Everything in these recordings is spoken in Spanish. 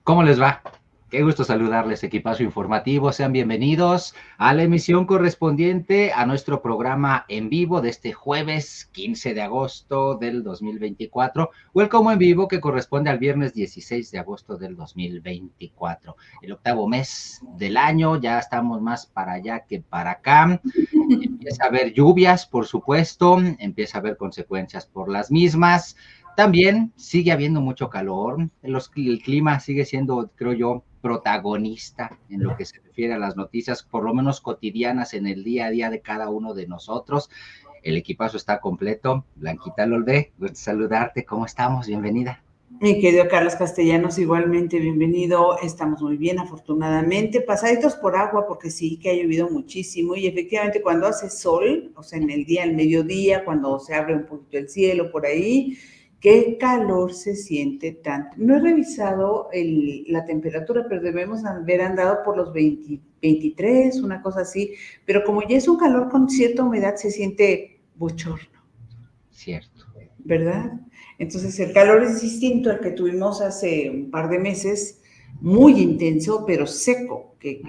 ¿Cómo les va? Qué gusto saludarles, equipazo informativo. Sean bienvenidos a la emisión correspondiente a nuestro programa en vivo de este jueves 15 de agosto del 2024, o el como en vivo que corresponde al viernes 16 de agosto del 2024. El octavo mes del año, ya estamos más para allá que para acá. Empieza a haber lluvias, por supuesto, empieza a haber consecuencias por las mismas. También sigue habiendo mucho calor, el clima sigue siendo, creo yo, protagonista en lo que se refiere a las noticias, por lo menos cotidianas en el día a día de cada uno de nosotros. El equipazo está completo. Blanquita Lolvé, gusto saludarte, ¿cómo estamos? Bienvenida. Mi querido Carlos Castellanos, igualmente bienvenido. Estamos muy bien, afortunadamente, pasaditos por agua, porque sí que ha llovido muchísimo y efectivamente cuando hace sol, o sea, en el día, al mediodía, cuando se abre un poquito el cielo por ahí, qué calor se siente tanto. No he revisado la temperatura, pero debemos haber andado por los 20, 23, una cosa así, pero como ya es un calor con cierta humedad, se siente bochorno. Cierto. ¿Verdad? Entonces el calor es distinto al que tuvimos hace un par de meses, muy intenso, pero seco, que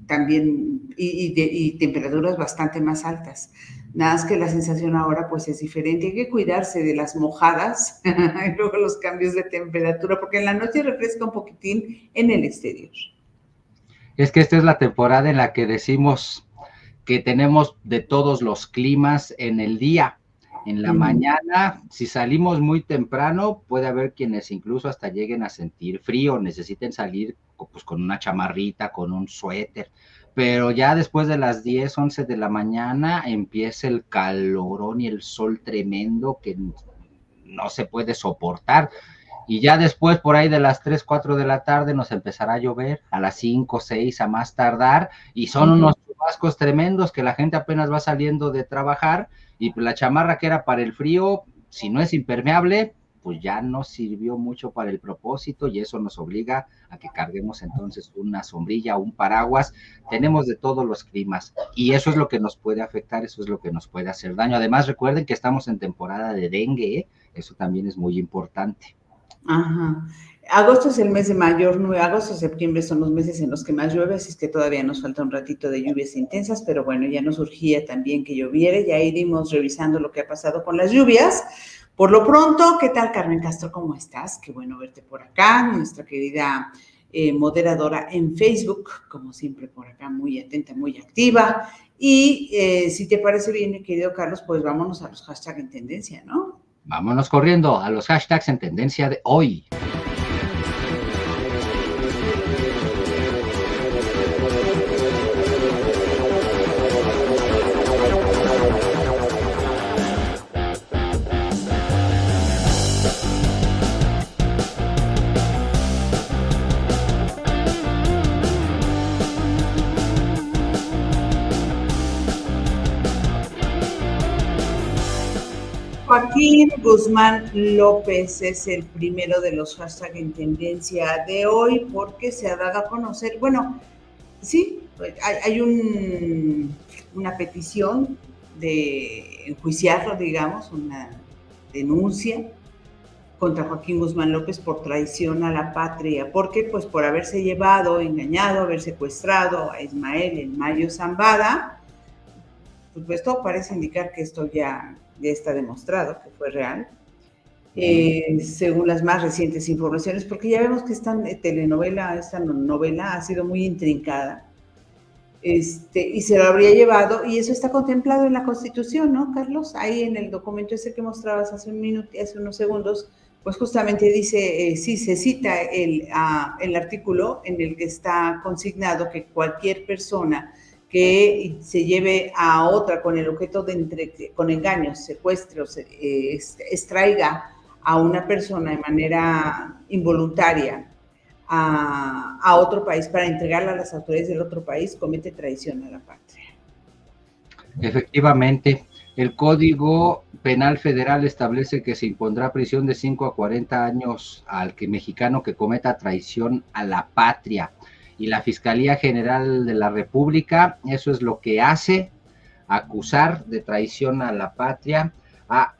también, y temperaturas bastante más altas. Nada más que la sensación ahora pues es diferente, hay que cuidarse de las mojadas y luego los cambios de temperatura, porque en la noche refresca un poquitín en el exterior. Es que esta es la temporada en la que decimos que tenemos de todos los climas en el día. En la mañana, si salimos muy temprano, puede haber quienes incluso hasta lleguen a sentir frío, necesiten salir pues, con una chamarrita, con un suéter, pero ya después de las 10, 11 de la mañana empieza el calorón y el sol tremendo que no se puede soportar. Y ya después, por ahí de las 3, 4 de la tarde, nos empezará a llover, a las 5, 6, a más tardar, y son unos chubascos tremendos que la gente apenas va saliendo de trabajar, y la chamarra que era para el frío, si no es impermeable, pues ya no sirvió mucho para el propósito, y eso nos obliga a que carguemos entonces una sombrilla, un paraguas. Tenemos de todos los climas, y eso es lo que nos puede afectar, eso es lo que nos puede hacer daño. Además, recuerden que estamos en temporada de dengue, ¿eh? Eso también es muy importante. Ajá. Agosto es el mes de mayor, agosto y septiembre son los meses en los que más llueve, así es que todavía nos falta un ratito de lluvias intensas, pero bueno, ya nos urgía también que lloviera, ya iremos revisando lo que ha pasado con las lluvias. Por lo pronto, ¿qué tal, Carmen Castro? ¿Cómo estás? Qué bueno verte por acá, nuestra querida moderadora en Facebook, como siempre por acá, muy atenta, muy activa. Y si te parece bien, mi querido Carlos, pues vámonos a los hashtags en tendencia, ¿no? Vámonos corriendo a los hashtags en tendencia de hoy. Joaquín Guzmán López es el primero de los hashtags en tendencia de hoy porque se ha dado a conocer, bueno, sí, hay una petición de enjuiciarlo, digamos, una denuncia contra Joaquín Guzmán López por traición a la patria. ¿Por qué? Pues por haberse llevado, engañado, haber secuestrado a Ismael El Mayo Zambada. Pues todo parece indicar que esto ya está demostrado que fue real, según las más recientes informaciones, porque ya vemos que esta novela ha sido muy intrincada, y se lo habría llevado, y eso está contemplado en la Constitución, ¿no, Carlos? Ahí en el documento ese que mostrabas hace unos segundos, pues justamente dice, sí, se cita el artículo en el que está consignado que cualquier persona que se lleve a otra con el objeto con engaños, secuestre o extraiga a una persona de manera involuntaria a otro país para entregarla a las autoridades del otro país, comete traición a la patria. Efectivamente, el Código Penal Federal establece que se impondrá prisión de 5 a 40 años al mexicano que cometa traición a la patria. Y la Fiscalía General de la República, eso es lo que hace, acusar de traición a la patria a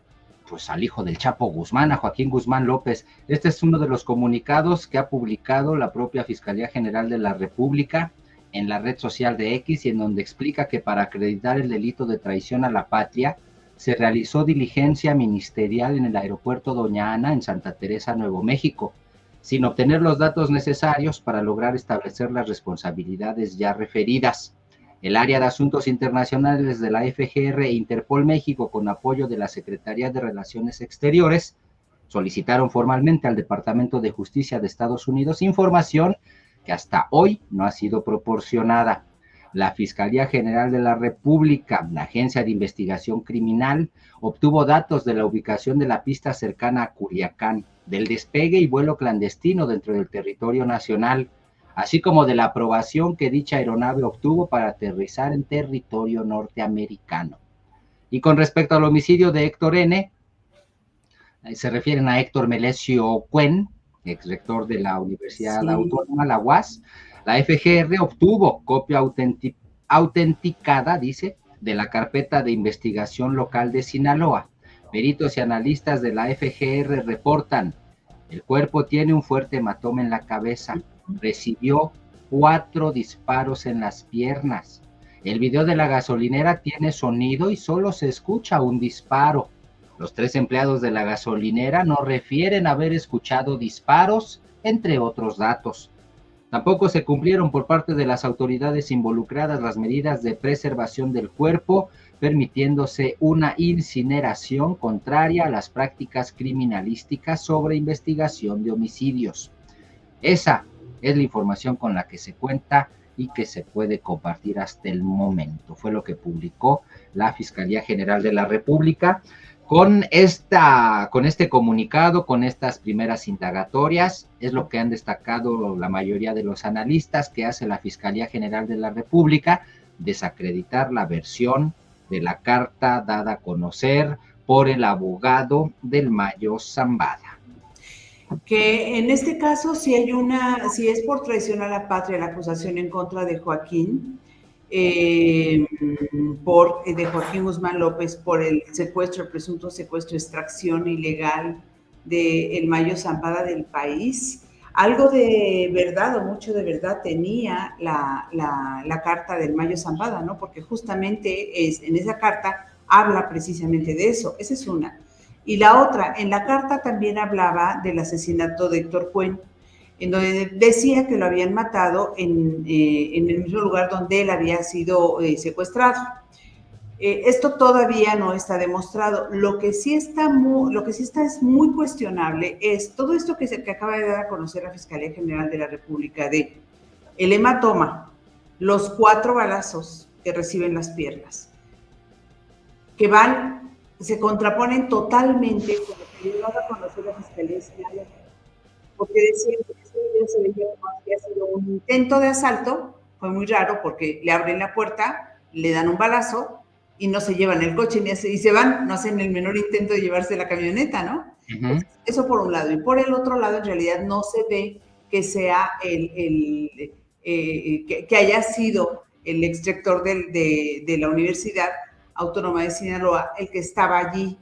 pues al hijo del Chapo Guzmán, a Joaquín Guzmán López. Este es uno de los comunicados que ha publicado la propia Fiscalía General de la República en la red social de X, y en donde explica que para acreditar el delito de traición a la patria se realizó diligencia ministerial en el aeropuerto Doña Ana en Santa Teresa, Nuevo México, sin obtener los datos necesarios para lograr establecer las responsabilidades ya referidas. El área de Asuntos Internacionales de la FGR e Interpol México, con apoyo de la Secretaría de Relaciones Exteriores, solicitaron formalmente al Departamento de Justicia de Estados Unidos información que hasta hoy no ha sido proporcionada. La Fiscalía General de la República, la Agencia de Investigación Criminal, obtuvo datos de la ubicación de la pista cercana a Culiacán, del despegue y vuelo clandestino dentro del territorio nacional, así como de la aprobación que dicha aeronave obtuvo para aterrizar en territorio norteamericano. Y con respecto al homicidio de Héctor N., se refieren a Héctor Melesio Cuen, ex rector de la Universidad Autónoma, la UAS. La FGR obtuvo copia autenticada, dice, de la carpeta de investigación local de Sinaloa. Peritos y analistas de la FGR reportan: el cuerpo tiene un fuerte hematoma en la cabeza, recibió 4 disparos en las piernas. El video de la gasolinera tiene sonido y solo se escucha un disparo. Los 3 empleados de la gasolinera no refieren haber escuchado disparos, entre otros datos. Tampoco se cumplieron por parte de las autoridades involucradas las medidas de preservación del cuerpo, permitiéndose una incineración contraria a las prácticas criminalísticas sobre investigación de homicidios. Esa es la información con la que se cuenta y que se puede compartir hasta el momento. Fue lo que publicó la Fiscalía General de la República con este comunicado, con estas primeras indagatorias. Es lo que han destacado la mayoría de los analistas que hace la Fiscalía General de la República: desacreditar la versión de la carta dada a conocer por el abogado del Mayo Zambada. Que en este caso, si es por traición a la patria la acusación en contra de Joaquín, de Joaquín Guzmán López, por el secuestro, el presunto secuestro, extracción ilegal de el Mayo Zambada del país, algo de verdad o mucho de verdad tenía la carta del Mayo Zambada, ¿no? Porque justamente en esa carta habla precisamente de eso. Esa es una. Y la otra, en la carta también hablaba del asesinato de Héctor Cuen, en donde decía que lo habían matado en el mismo lugar donde él había sido secuestrado. Esto todavía no está demostrado. Lo que sí está es muy cuestionable es todo esto que acaba de dar a conocer la Fiscalía General de la República, de el hematoma, los 4 balazos que reciben las piernas, que se contraponen totalmente con lo que dio a conocer la Fiscalía General, porque decían que ese video se veía como que había sido un intento de asalto. Fue muy raro porque le abren la puerta, le dan un balazo y no se llevan el coche y se van, no hacen el menor intento de llevarse la camioneta, ¿no? Uh-huh. Eso por un lado. Y por el otro lado, en realidad no se ve que sea que haya sido el exrector de la Universidad Autónoma de Sinaloa el que estaba allí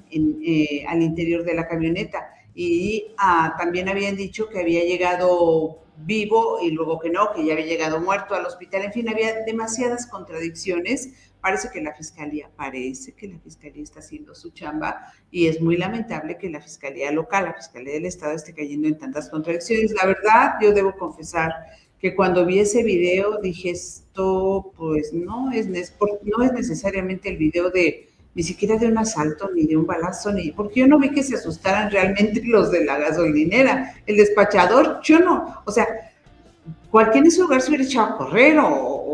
al interior de la camioneta. Y también habían dicho que había llegado vivo y luego que no, que ya había llegado muerto al hospital. En fin, había demasiadas contradicciones. Parece que la Fiscalía está haciendo su chamba, y es muy lamentable que la Fiscalía local, la Fiscalía del Estado, esté cayendo en tantas contradicciones. La verdad, yo debo confesar que cuando vi ese video dije, esto pues no es necesariamente el video ni siquiera de un asalto, ni de un balazo, porque yo no vi que se asustaran realmente los de la gasolinera, el despachador, yo no, o sea, cualquiera en su lugar se hubiera echado a correr o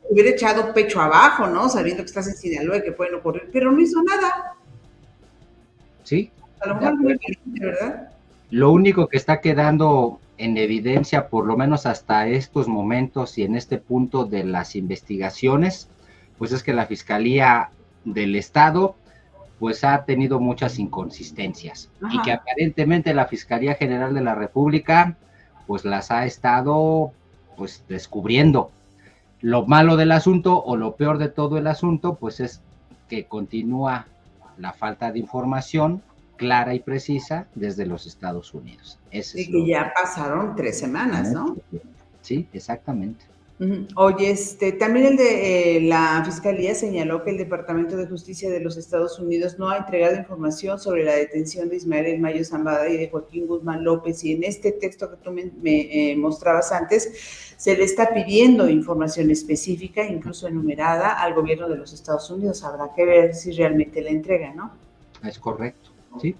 hubiera echado pecho abajo, ¿no? Sabiendo que estás en Sinaloa y que pueden ocurrir, pero no hizo nada. Sí. A lo mejor muy valiente, ¿verdad? Lo único que está quedando en evidencia, por lo menos hasta estos momentos y en este punto de las investigaciones, pues es que la Fiscalía del Estado pues ha tenido muchas inconsistencias. Ajá. Y que aparentemente la Fiscalía General de la República pues las ha estado pues descubriendo. Lo malo del asunto, o lo peor de todo el asunto, pues es que continúa la falta de información clara y precisa desde los Estados Unidos. Ese es y que ya pasaron 3 semanas, ¿no? Sí, exactamente. Oye, también el de la Fiscalía señaló que el Departamento de Justicia de los Estados Unidos no ha entregado información sobre la detención de Ismael El Mayo Zambada y de Joaquín Guzmán López, y en este texto que tú me mostrabas antes, se le está pidiendo información específica, incluso enumerada, al gobierno de los Estados Unidos. Habrá que ver si realmente la entrega, ¿no? Es correcto, sí.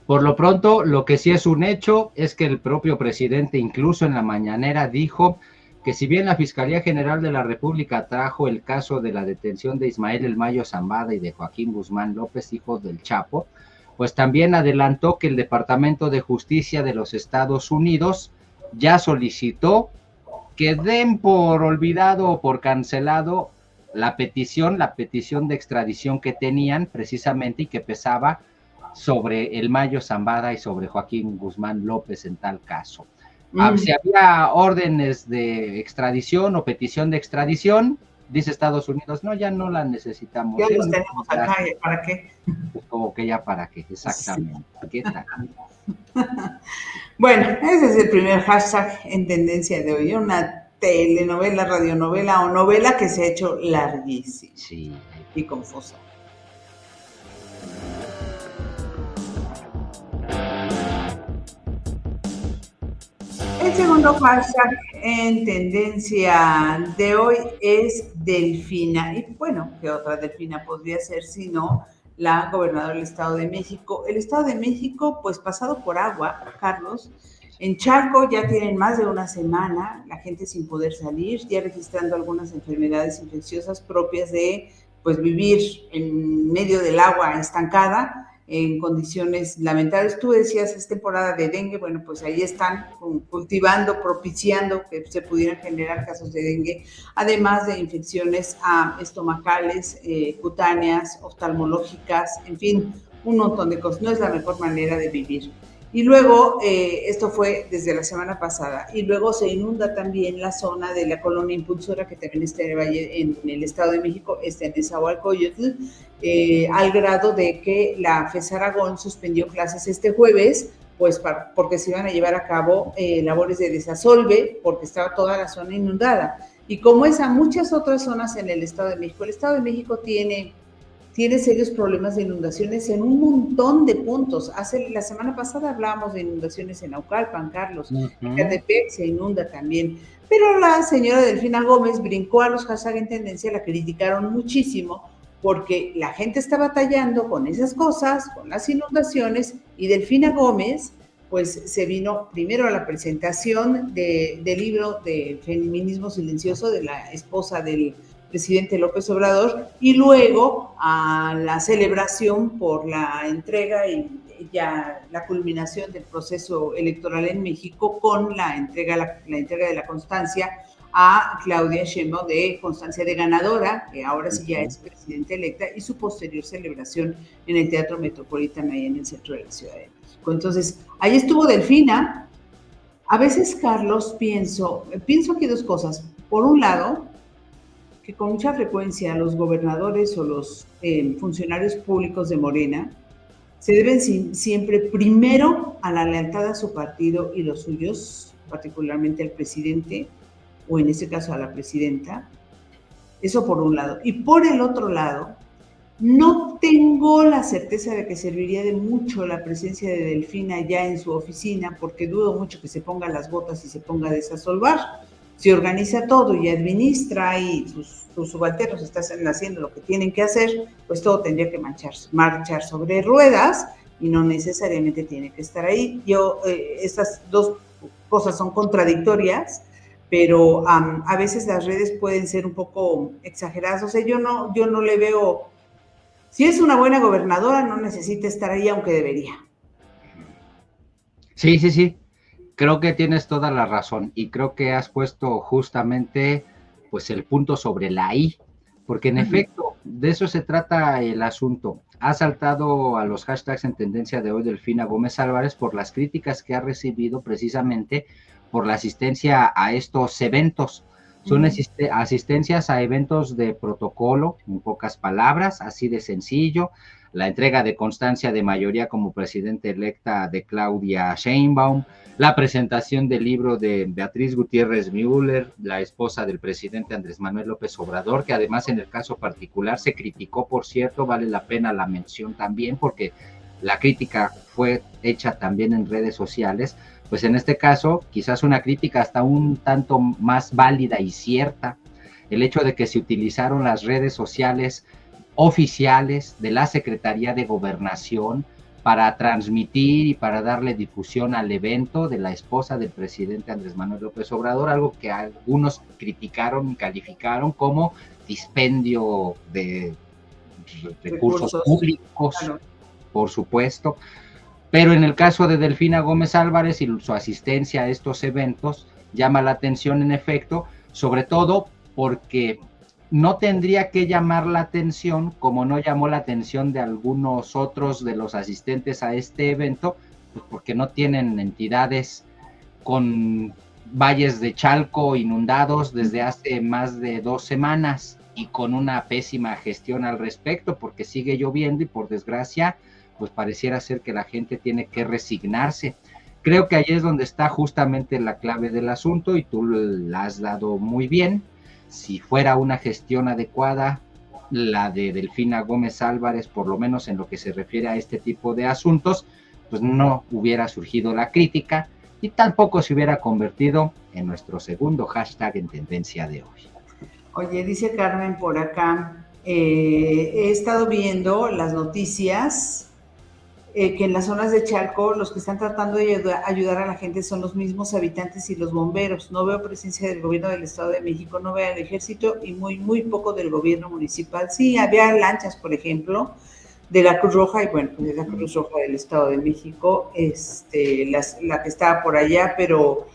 Por lo pronto, lo que sí es un hecho es que el propio presidente, incluso en la mañanera, dijo que si bien la Fiscalía General de la República trajo el caso de la detención de Ismael El Mayo Zambada y de Joaquín Guzmán López, hijos del Chapo, pues también adelantó que el Departamento de Justicia de los Estados Unidos ya solicitó que den por olvidado o por cancelado la petición de extradición que tenían precisamente y que pesaba sobre El Mayo Zambada y sobre Joaquín Guzmán López en tal caso. Si había órdenes de extradición o petición de extradición, dice Estados Unidos, no, ya no la necesitamos. Ya los tenemos acá, ¿para qué? Pues como que ya para qué, exactamente. Sí. ¿Qué tal? Bueno, ese es el primer hashtag en tendencia de hoy, una telenovela, radionovela o novela que se ha hecho larguísima, sí, y confusa. El segundo hashtag en tendencia de hoy es Delfina. Y bueno, ¿qué otra Delfina podría ser sino la gobernadora del Estado de México? El Estado de México, pues pasado por agua, Carlos. En Charco ya tienen más de una semana, la gente sin poder salir, ya registrando algunas enfermedades infecciosas propias de pues vivir en medio del agua estancada, en condiciones lamentables. Tú decías, es temporada de dengue, bueno, pues ahí están cultivando, propiciando que se pudieran generar casos de dengue, además de infecciones estomacales, cutáneas, oftalmológicas, en fin, un montón de cosas. No es la mejor manera de vivir. Y luego, esto fue desde la semana pasada, y luego se inunda también la zona de la colonia Impulsora, que también está en el Valle, en el Estado de México, está en Nezahualcóyotl, al grado de que la FES Aragón suspendió clases este jueves, pues porque se iban a llevar a cabo labores de desasolve, porque estaba toda la zona inundada. Y como esa, muchas otras zonas en el Estado de México. El Estado de México tiene serios problemas de inundaciones en un montón de puntos. La semana pasada hablábamos de inundaciones en Naucalpan, Carlos, en Catepec se inunda también. Pero la señora Delfina Gómez brincó a los hashtag en tendencia, la criticaron muchísimo porque la gente está batallando con esas cosas, con las inundaciones, y Delfina Gómez pues se vino primero a la presentación del libro de Feminismo Silencioso de la esposa del presidente López Obrador, y luego a la celebración por la entrega y ya la culminación del proceso electoral en México con la entrega de la constancia a Claudia Sheinbaum de constancia de ganadora, que ahora sí ya es presidenta electa, y su posterior celebración en el Teatro Metropolitano ahí en el centro de la Ciudad de México. Entonces, ahí estuvo Delfina. A veces, Carlos, pienso aquí dos cosas. Por un lado, que con mucha frecuencia los gobernadores o los funcionarios públicos de Morena se deben siempre primero a la lealtad a su partido y los suyos, particularmente al presidente, o en este caso a la presidenta. Eso por un lado. Y por el otro lado, no tengo la certeza de que serviría de mucho la presencia de Delfina ya en su oficina, porque dudo mucho que se ponga las botas y se ponga a desasolvar. Si organiza todo y administra y sus subalternos están haciendo lo que tienen que hacer, pues todo tendría que marchar sobre ruedas y no necesariamente tiene que estar ahí. Estas dos cosas son contradictorias, pero a veces las redes pueden ser un poco exageradas. O sea, yo no le veo. Si es una buena gobernadora, no necesita estar ahí, aunque debería. Sí. Creo que tienes toda la razón y creo que has puesto justamente pues el punto sobre la I, porque en efecto de eso se trata el asunto. Ha saltado a los hashtags en tendencia de hoy Delfina Gómez Álvarez por las críticas que ha recibido precisamente por la asistencia a estos eventos, Son asistencias a eventos de protocolo, en pocas palabras, así de sencillo. La entrega de constancia de mayoría como presidenta electa de Claudia Sheinbaum, la presentación del libro de Beatriz Gutiérrez Müller, la esposa del presidente Andrés Manuel López Obrador, que además en el caso particular se criticó, por cierto, vale la pena la mención también, porque la crítica fue hecha también en redes sociales. Pues en este caso, quizás una crítica hasta un tanto más válida y cierta, el hecho de que se utilizaron las redes sociales oficiales de la Secretaría de Gobernación para transmitir y para darle difusión al evento de la esposa del presidente Andrés Manuel López Obrador, algo que algunos criticaron y calificaron como dispendio de recursos públicos, claro, por supuesto. Pero en el caso de Delfina Gómez Álvarez y su asistencia a estos eventos llama la atención, en efecto, sobre todo porque no tendría que llamar la atención, como no llamó la atención de algunos otros de los asistentes a este evento, pues porque no tienen entidades con valles de Chalco inundados desde hace más de 2 semanas y con una pésima gestión al respecto, porque sigue lloviendo y por desgracia pues pareciera ser que la gente tiene que resignarse. Creo que ahí es donde está justamente la clave del asunto y tú la has dado muy bien. Si fuera una gestión adecuada, la de Delfina Gómez Álvarez, por lo menos en lo que se refiere a este tipo de asuntos, pues no hubiera surgido la crítica y tampoco se hubiera convertido en nuestro segundo hashtag en tendencia de hoy. Oye, dice Carmen por acá, he estado viendo las noticias, que en las zonas de Chalco los que están tratando de ayudar a la gente son los mismos habitantes y los bomberos. No veo presencia del gobierno del Estado de México, no veo el ejército y muy poco del gobierno municipal. Sí, había lanchas, por ejemplo, de la Cruz Roja, y bueno, pues es la Cruz Roja del Estado de México, la que estaba por allá, pero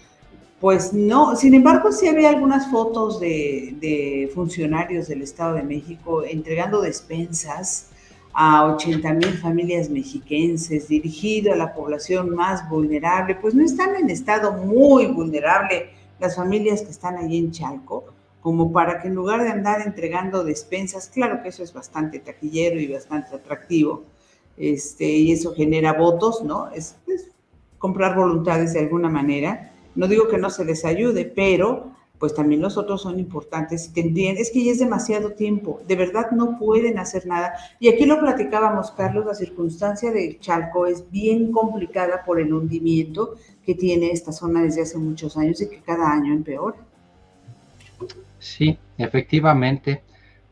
pues no. Sin embargo, sí había algunas fotos de funcionarios del Estado de México entregando despensas a 80,000 familias mexiquenses, dirigido a la población más vulnerable. Pues no están en estado muy vulnerable las familias que están allí en Chalco, como para que en lugar de andar entregando despensas, claro que eso es bastante taquillero y bastante atractivo, y eso genera votos, ¿no? Es comprar voluntades de alguna manera. No digo que no se les ayude, pero pues también los otros son importantes. Es que ya es demasiado tiempo, de verdad no pueden hacer nada. Y aquí lo platicábamos, Carlos, la circunstancia del Chalco es bien complicada por el hundimiento que tiene esta zona desde hace muchos años y que cada año empeora. Sí, efectivamente.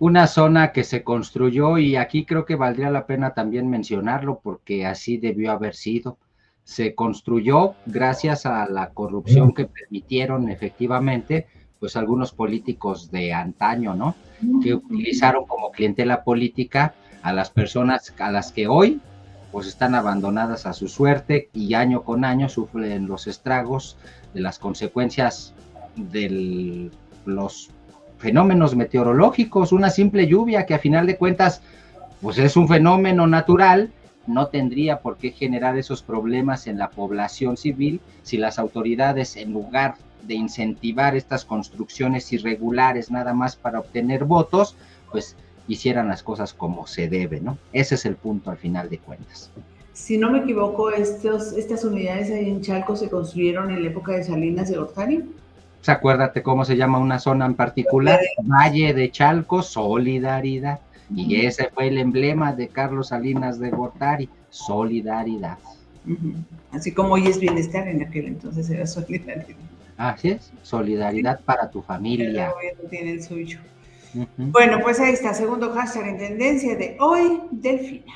Una zona que se construyó, y aquí creo que valdría la pena también mencionarlo porque así debió haber sido. Se construyó gracias a la corrupción que permitieron efectivamente pues algunos políticos de antaño, ¿no? Que utilizaron como clientela política a las personas a las que hoy pues están abandonadas a su suerte y año con año sufren los estragos de las consecuencias de los fenómenos meteorológicos. Una simple lluvia que a final de cuentas pues es un fenómeno natural, no tendría por qué generar esos problemas en la población civil si las autoridades, en lugar de incentivar estas construcciones irregulares nada más para obtener votos, pues hicieran las cosas como se debe, ¿no? Ese es el punto al final de cuentas. Si no me equivoco, estas unidades ahí en Chalco se construyeron en la época de Salinas de Gortari. Pues acuérdate cómo se llama una zona en particular, Valle de Chalco, Solidaridad. Y ese fue el emblema de Carlos Salinas de Gortari, solidaridad. Así como hoy es bienestar, en aquel entonces era solidaridad. Así es, solidaridad para tu familia. El gobierno tiene el suyo. Bueno, pues ahí está, segundo hashtag en tendencia de hoy, Delfina.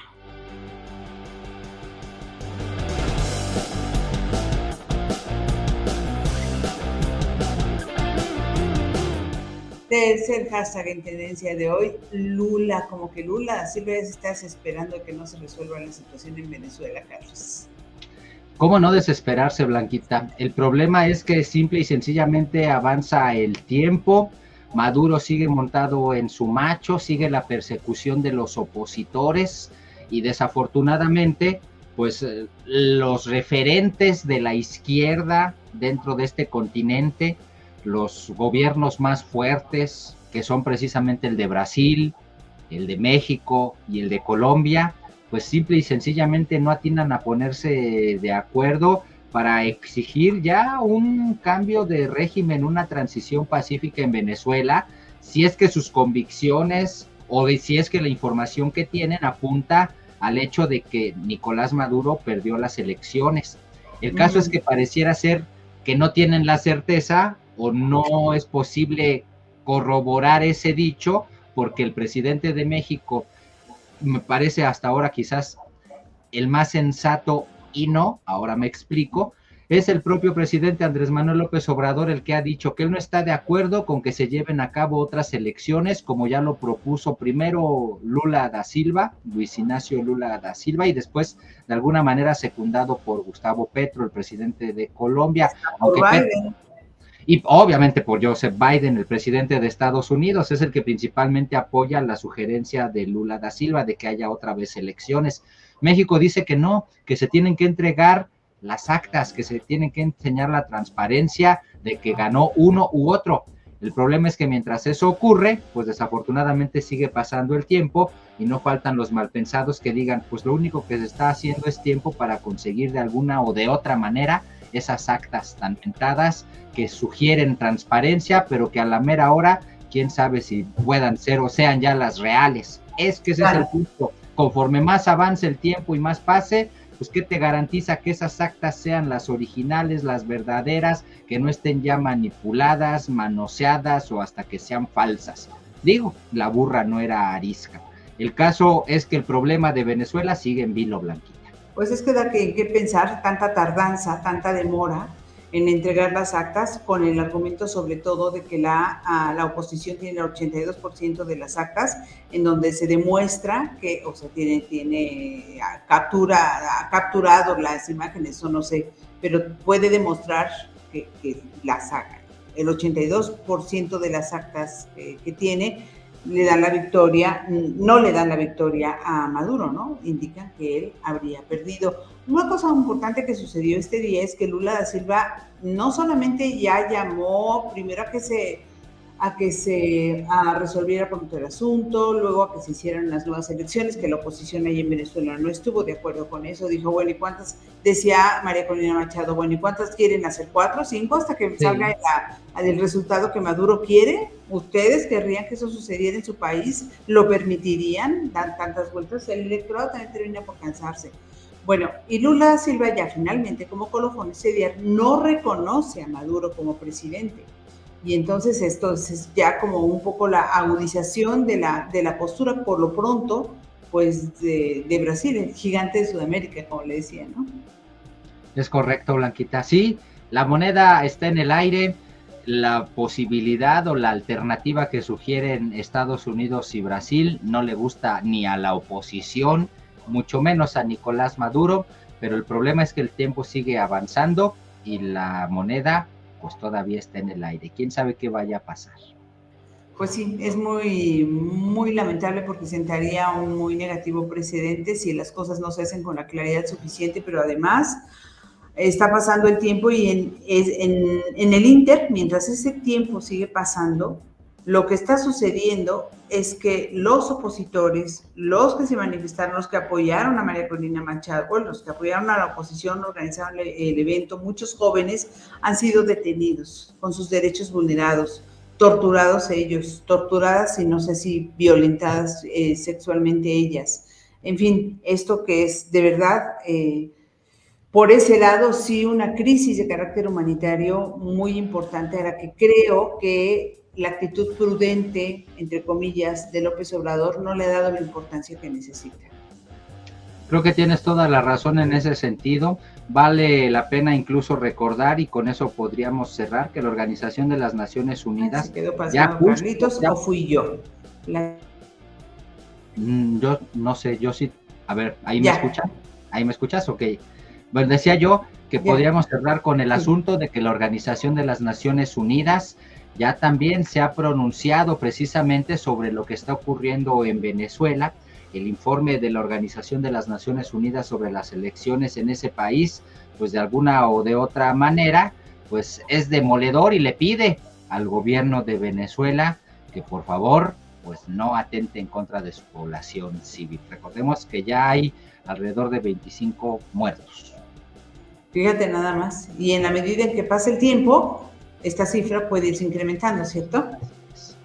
Tercer hashtag en tendencia de hoy, Lula. Como que Lula, Silvia, estás esperando que no se resuelva la situación en Venezuela, Carlos. ¿Cómo no desesperarse, Blanquita? El problema es que simple y sencillamente avanza el tiempo, Maduro sigue montado en su macho, sigue la persecución de los opositores y desafortunadamente, pues los referentes de la izquierda dentro de este continente los gobiernos más fuertes, que son precisamente el de Brasil, el de México y el de Colombia, pues simple y sencillamente no atinan a ponerse de acuerdo para exigir ya un cambio de régimen, una transición pacífica en Venezuela, si es que sus convicciones o de si es que la información que tienen apunta al hecho de que Nicolás Maduro perdió las elecciones. El caso es que pareciera ser que no tienen la certeza o no es posible corroborar ese dicho, porque el presidente de México me parece hasta ahora quizás el más sensato y no, ahora me explico, es el propio presidente Andrés Manuel López Obrador el que ha dicho que él no está de acuerdo con que se lleven a cabo otras elecciones, como ya lo propuso primero Lula da Silva, Luis Ignacio Lula da Silva, y después de alguna manera secundado por Gustavo Petro, el presidente de Colombia, aunque Petro, y obviamente por Joseph Biden, el presidente de Estados Unidos, es el que principalmente apoya la sugerencia de Lula da Silva de que haya otra vez elecciones. México dice que no, que se tienen que entregar las actas, que se tienen que enseñar la transparencia de que ganó uno u otro. El problema es que mientras eso ocurre, pues desafortunadamente sigue pasando el tiempo y no faltan los malpensados que digan, pues lo único que se está haciendo es tiempo para conseguir de alguna o de otra manera esas actas tan mentadas que sugieren transparencia, pero que a la mera hora, quién sabe si puedan ser o sean ya las reales. Es que ese es el punto. Conforme más avance el tiempo y más pase, pues ¿qué te garantiza que esas actas sean las originales, las verdaderas, que no estén ya manipuladas, manoseadas o hasta que sean falsas? Digo, la burra no era arisca. El caso es que el problema de Venezuela sigue en vilo, Blanquita. Pues es que da que pensar tanta tardanza, tanta demora en entregar las actas, con el argumento sobre todo de que la oposición tiene el 82% de las actas, en donde se demuestra que, o sea, tiene capturado las imágenes, o no sé, pero puede demostrar que las saca. El 82% de las actas que tiene le dan la victoria, no le dan la victoria a Maduro, ¿no? Indican que él habría perdido. Una cosa importante que sucedió este día es que Lula da Silva no solamente ya llamó primero a que se resolviera pronto el asunto, luego a que se hicieran las nuevas elecciones, que la oposición ahí en Venezuela no estuvo de acuerdo con eso, dijo, bueno, ¿y cuántas? Decía María Corina Machado, bueno, ¿y cuántas quieren hacer? ¿4, 5? Hasta que salga el resultado que Maduro quiere. ¿Ustedes querrían que eso sucediera en su país? ¿Lo permitirían? Dan tantas vueltas, el electorado también termina por cansarse. Bueno, y Lula da Silva ya finalmente, como colofón ese día, no reconoce a Maduro como presidente. Y entonces esto es ya como un poco la agudización de la postura, por lo pronto, pues de Brasil, el gigante de Sudamérica, como le decía, ¿no? Es correcto, Blanquita. Sí, la moneda está en el aire. La posibilidad o la alternativa que sugieren Estados Unidos y Brasil no le gusta ni a la oposición, mucho menos a Nicolás Maduro, pero el problema es que el tiempo sigue avanzando y la moneda pues todavía está en el aire. ¿Quién sabe qué vaya a pasar? Pues sí, es muy, muy lamentable porque sentaría un muy negativo precedente si las cosas no se hacen con la claridad suficiente, pero además está pasando el tiempo y en el Inter, mientras ese tiempo sigue pasando, lo que está sucediendo es que los opositores, los que se manifestaron, los que apoyaron a María Corina Machado, los que apoyaron a la oposición, organizaron el evento, muchos jóvenes han sido detenidos con sus derechos vulnerados, torturados ellos, torturadas y no sé si violentadas sexualmente ellas. En fin, esto que es de verdad, por ese lado, sí, una crisis de carácter humanitario muy importante, a la que creo que la actitud prudente, entre comillas, de López Obrador no le ha dado la importancia que necesita. Creo que tienes toda la razón en ese sentido. Vale la pena incluso recordar, y con eso podríamos cerrar, que la Organización de las Naciones Unidas... ¿Se quedó pasado Carlitos o fui yo? Yo no sé, yo sí... A ver, ¿ahí me escuchan? ¿Ahí me escuchas? Ok. Bueno, decía yo que podríamos cerrar con el asunto de que la Organización de las Naciones Unidas ya también se ha pronunciado precisamente sobre lo que está ocurriendo en Venezuela. El informe de la Organización de las Naciones Unidas sobre las elecciones en ese país, pues de alguna o de otra manera, pues es demoledor y le pide al gobierno de Venezuela que por favor pues no atente en contra de su población civil. Recordemos que ya hay alrededor de 25 muertos. Fíjate nada más. Y en la medida en que pase el tiempo, esta cifra puede irse incrementando, ¿cierto?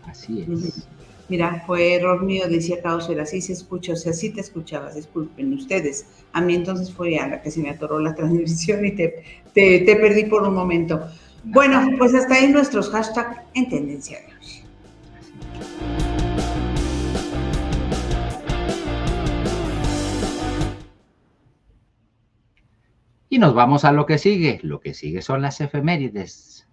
Así es. Mira, fue error mío, decía Kauser, así se escucha, o sea, sí te escuchabas, disculpen ustedes. A mí entonces fue a la que se me atoró la transmisión y te perdí por un momento. Bueno, pues hasta ahí nuestros hashtags en tendencia de hoy. Y nos vamos a lo que sigue. Lo que sigue son las efemérides.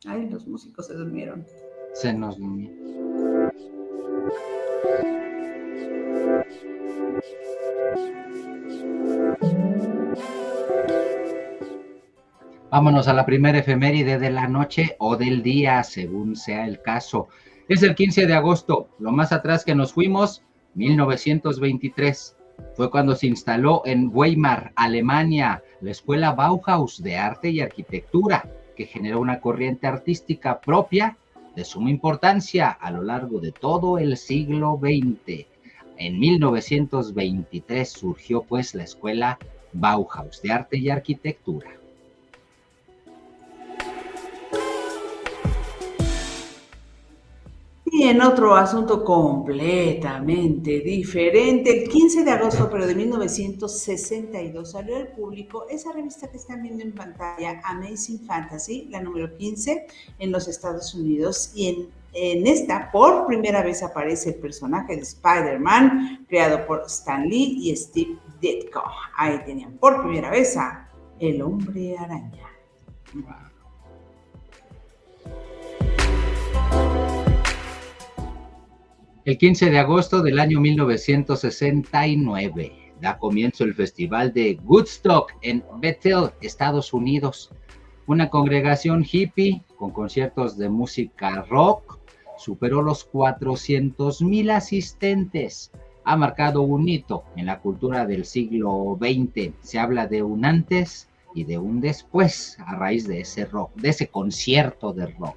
Ay, los músicos se durmieron. Se nos durmió. Vámonos a la primera efeméride de la noche o del día, según sea el caso. Es el 15 de agosto, lo más atrás que nos fuimos, 1923. Fue cuando se instaló en Weimar, Alemania, la Escuela Bauhaus de Arte y Arquitectura, que generó una corriente artística propia de suma importancia a lo largo de todo el siglo XX. En 1923 surgió pues la Escuela Bauhaus de Arte y Arquitectura. Y en otro asunto completamente diferente, el 15 de agosto, pero de 1962, salió al público esa revista que están viendo en pantalla, Amazing Fantasy, la número 15 en los Estados Unidos, y en esta, por primera vez aparece el personaje de Spider-Man, creado por Stan Lee y Steve Ditko. Ahí tenían por primera vez a el Hombre Araña. El 15 de agosto del año 1969 da comienzo el Festival de Woodstock en Bethel, Estados Unidos. Una congregación hippie con conciertos de música rock superó los 400,000 asistentes. Ha marcado un hito en la cultura del siglo XX. Se habla de un antes y de un después a raíz de ese rock, de ese concierto de rock.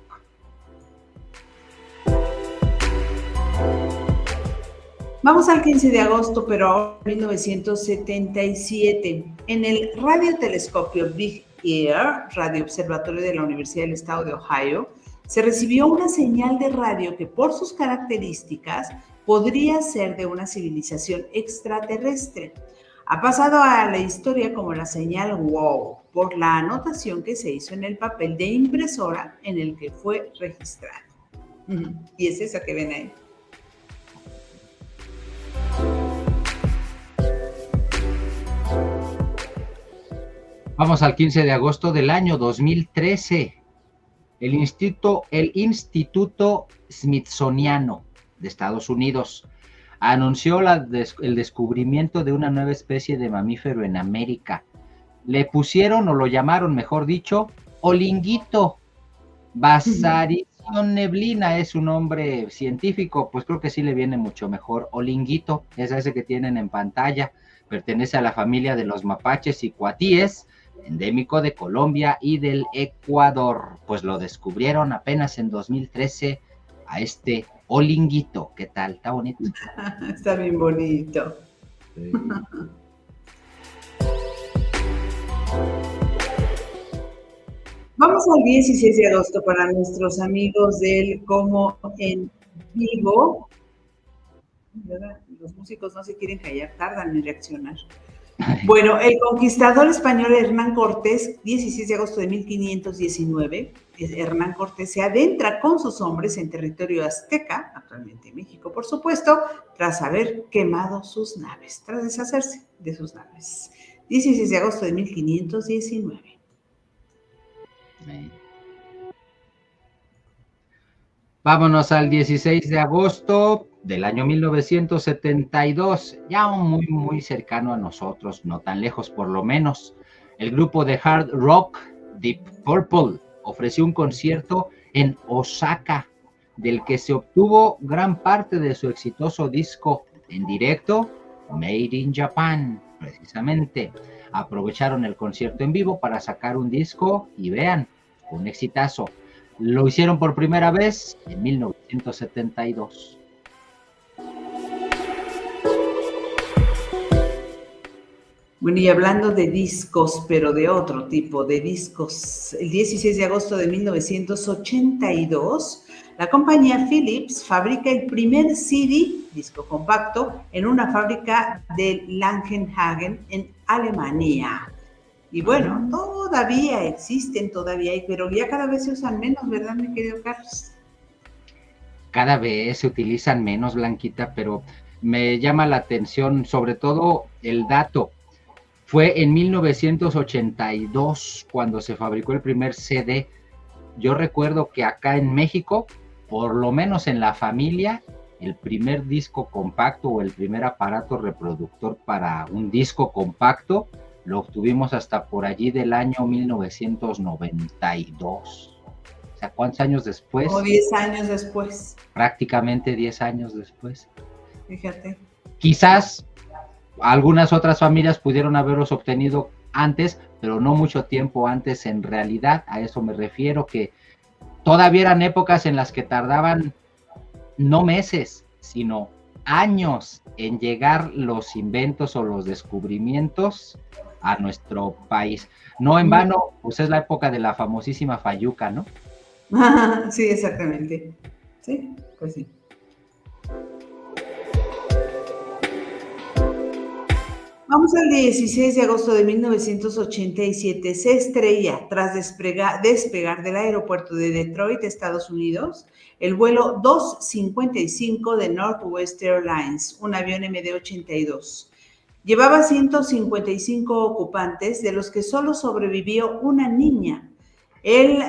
Vamos al 15 de agosto, pero ahora en 1977. En el radiotelescopio Big Ear, Radio Observatorio de la Universidad del Estado de Ohio, se recibió una señal de radio que por sus características podría ser de una civilización extraterrestre. Ha pasado a la historia como la señal WOW por la anotación que se hizo en el papel de impresora en el que fue registrado. Y es esa que ven ahí. Vamos al 15 de agosto del año 2013. El Instituto Smithsoniano de Estados Unidos anunció el descubrimiento de una nueva especie de mamífero en América. Le pusieron, o lo llamaron, mejor dicho, olinguito. Basarición neblina es un nombre científico, pues creo que sí le viene mucho mejor. Olinguito es ese que tienen en pantalla. Pertenece a la familia de los mapaches y cuatíes, endémico de Colombia y del Ecuador. Pues lo descubrieron apenas en 2013 a este olinguito. ¿Qué tal? ¿Está bonito? Está bien bonito. Sí. Vamos al 16 de agosto para nuestros amigos del Como en Vivo. Los músicos no se quieren callar, tardan en reaccionar. Bueno, el conquistador español Hernán Cortés, 16 de agosto de 1519, Hernán Cortés se adentra con sus hombres en territorio azteca, actualmente México, por supuesto, tras haber quemado sus naves, tras deshacerse de sus naves. 16 de agosto de 1519. Vámonos al 16 de agosto del año 1972, ya muy, muy cercano a nosotros, no tan lejos por lo menos. El grupo de hard rock Deep Purple ofreció un concierto en Osaka, del que se obtuvo gran parte de su exitoso disco en directo, Made in Japan, precisamente. Aprovecharon el concierto en vivo para sacar un disco y vean, un exitazo. Lo hicieron por primera vez en 1972. Bueno, y hablando de discos, pero de otro tipo de discos, el 16 de agosto de 1982, la compañía Philips fabrica el primer CD, disco compacto, en una fábrica de Langenhagen, en Alemania. Y bueno, todavía existen, todavía hay, pero ya cada vez se usan menos, ¿verdad, mi querido Carlos? Cada vez se utilizan menos, Blanquita, pero me llama la atención sobre todo el dato. Fue en 1982 cuando se fabricó el primer CD. Yo recuerdo que acá en México, por lo menos en la familia, el primer disco compacto o el primer aparato reproductor para un disco compacto lo obtuvimos hasta por allí del año 1992. O sea, ¿cuántos años después? Como 10 años después. Prácticamente 10 años después. Fíjate. Quizás algunas otras familias pudieron haberlos obtenido antes, pero no mucho tiempo antes en realidad. A eso me refiero, que todavía eran épocas en las que tardaban no meses, sino años en llegar los inventos o los descubrimientos a nuestro país. No en vano, pues es la época de la famosísima fayuca, ¿no? Sí, exactamente. Sí, pues sí. Vamos al 16 de agosto de 1987. Se estrella tras despegar del aeropuerto de Detroit, Estados Unidos, el vuelo 255 de Northwest Airlines, un avión MD-82. Llevaba 155 ocupantes, de los que solo sobrevivió una niña. El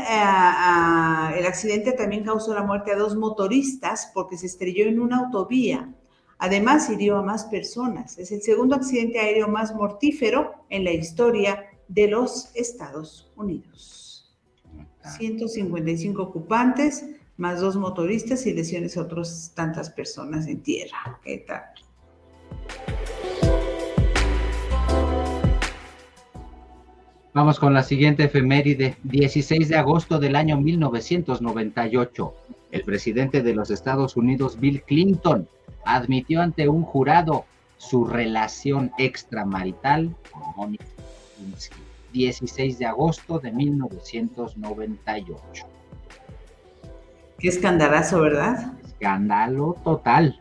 accidente también causó la muerte a 2 motoristas porque se estrelló en una autovía. Además, hirió a más personas. Es el segundo accidente aéreo más mortífero en la historia de los Estados Unidos. 155 ocupantes, más 2 motoristas y lesiones a otras tantas personas en tierra. ¿Qué tal? Vamos con la siguiente efeméride. 16 de agosto del año 1998. El presidente de los Estados Unidos, Bill Clinton, admitió ante un jurado su relación extramarital con Mónica Lewinsky. 16 de agosto de 1998. Qué escandalazo, ¿verdad? Escándalo total.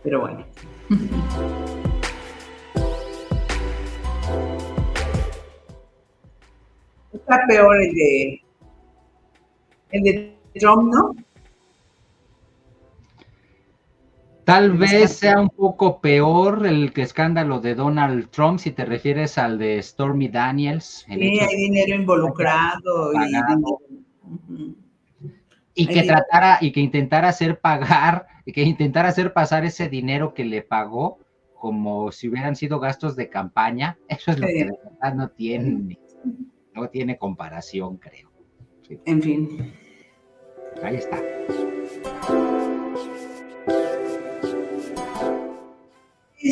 Pero bueno. Está peor el de Trump, ¿no? Tal vez sea un poco peor el escándalo de Donald Trump, si te refieres al de Stormy Daniels. Sí, hay dinero involucrado y que intentara hacer pasar ese dinero que le pagó como si hubieran sido gastos de campaña. Eso es lo que de verdad no tiene comparación, creo. Sí. En fin. Ahí está.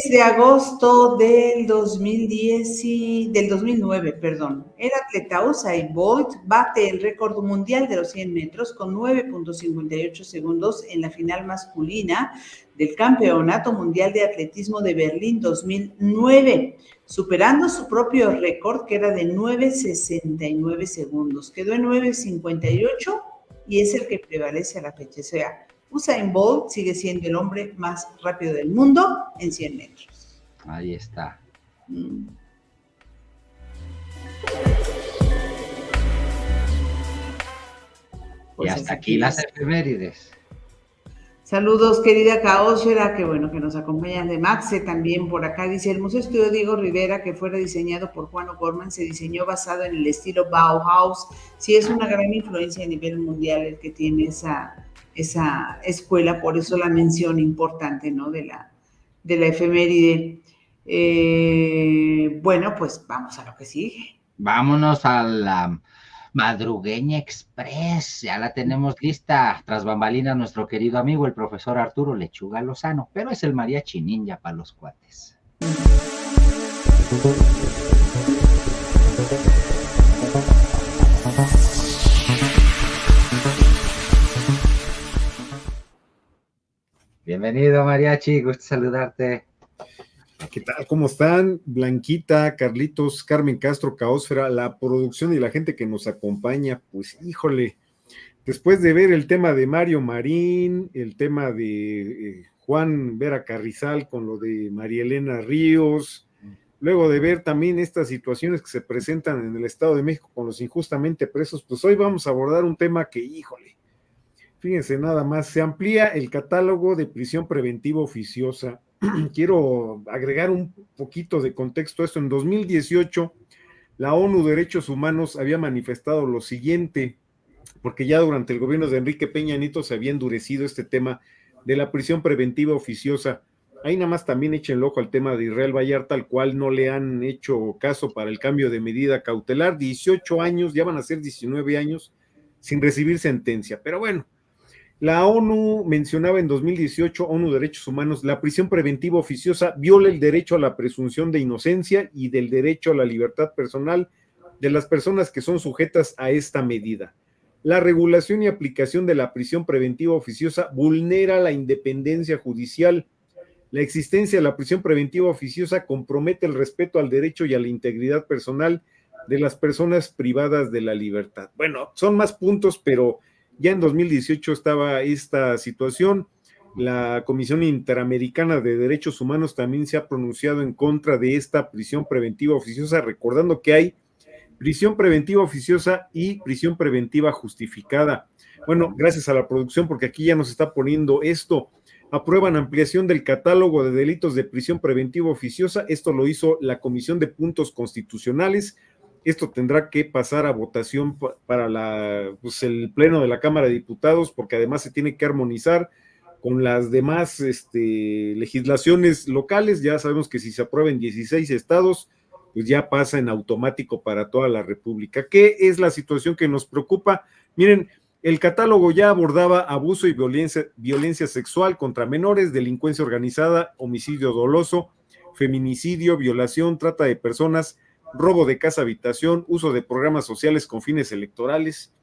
De agosto del 2009, perdón. El atleta Usain Bolt bate el récord mundial de los 100 metros con 9.58 segundos en la final masculina del Campeonato Mundial de Atletismo de Berlín 2009, superando su propio récord que era de 9.69 segundos. Quedó en 9.58 y es el que prevalece a la fecha. O sea, Usain Bolt sigue siendo el hombre más rápido del mundo en 100 metros. Ahí está. Pues y hasta aquí las efemérides. Saludos, querida Caósfera, que bueno que nos acompañan de Maxe también por acá. Dice, el Museo Estudio Diego Rivera, que fuera diseñado por Juan O'Gorman, se diseñó basado en el estilo Bauhaus. Sí, es una gran influencia a nivel mundial el que tiene esa escuela, por eso la mención importante, ¿no? de la efeméride. Bueno, pues vamos a lo que sigue. Vámonos a la Madrugueña Express, ya la tenemos lista. Tras bambalinas, nuestro querido amigo, el profesor Arturo Lechuga Lozano, pero es el mariachi ninja para los cuates. Bienvenido, mariachi, gusto saludarte. ¿Qué tal? ¿Cómo están? Blanquita, Carlitos, Carmen Castro, Caósfera, la producción y la gente que nos acompaña. Pues híjole, después de ver el tema de Mario Marín, el tema de Juan Vera Carrizal con lo de María Elena Ríos, luego de ver también estas situaciones que se presentan en el Estado de México con los injustamente presos, pues hoy vamos a abordar un tema que, híjole, fíjense nada más, se amplía el catálogo de prisión preventiva oficiosa. Quiero agregar un poquito de contexto a esto. En 2018, la ONU Derechos Humanos había manifestado lo siguiente, porque ya durante el gobierno de Enrique Peña Nieto se había endurecido este tema de la prisión preventiva oficiosa. Ahí nada más también echen el ojo al tema de Israel Vallarta, al cual no le han hecho caso para el cambio de medida cautelar. 18 años, ya van a ser 19 años sin recibir sentencia. Pero bueno, la ONU mencionaba en 2018, ONU Derechos Humanos, la prisión preventiva oficiosa viola el derecho a la presunción de inocencia y del derecho a la libertad personal de las personas que son sujetas a esta medida. La regulación y aplicación de la prisión preventiva oficiosa vulnera la independencia judicial. La existencia de la prisión preventiva oficiosa compromete el respeto al derecho y a la integridad personal de las personas privadas de la libertad. Bueno, son más puntos, pero ya en 2018 estaba esta situación. La Comisión Interamericana de Derechos Humanos también se ha pronunciado en contra de esta prisión preventiva oficiosa, recordando que hay prisión preventiva oficiosa y prisión preventiva justificada. Bueno, gracias a la producción, porque aquí ya nos está poniendo esto. Aprueban ampliación del catálogo de delitos de prisión preventiva oficiosa. Esto lo hizo la Comisión de Puntos Constitucionales. Esto tendrá que pasar a votación para el Pleno de la Cámara de Diputados, porque además se tiene que armonizar con las demás legislaciones locales. Ya sabemos que si se aprueba en 16 estados, pues ya pasa en automático para toda la República. ¿Qué es la situación que nos preocupa? Miren, el catálogo ya abordaba abuso y violencia sexual contra menores, delincuencia organizada, homicidio doloso, feminicidio, violación, trata de personas, robo de casa-habitación, uso de programas sociales con fines electorales,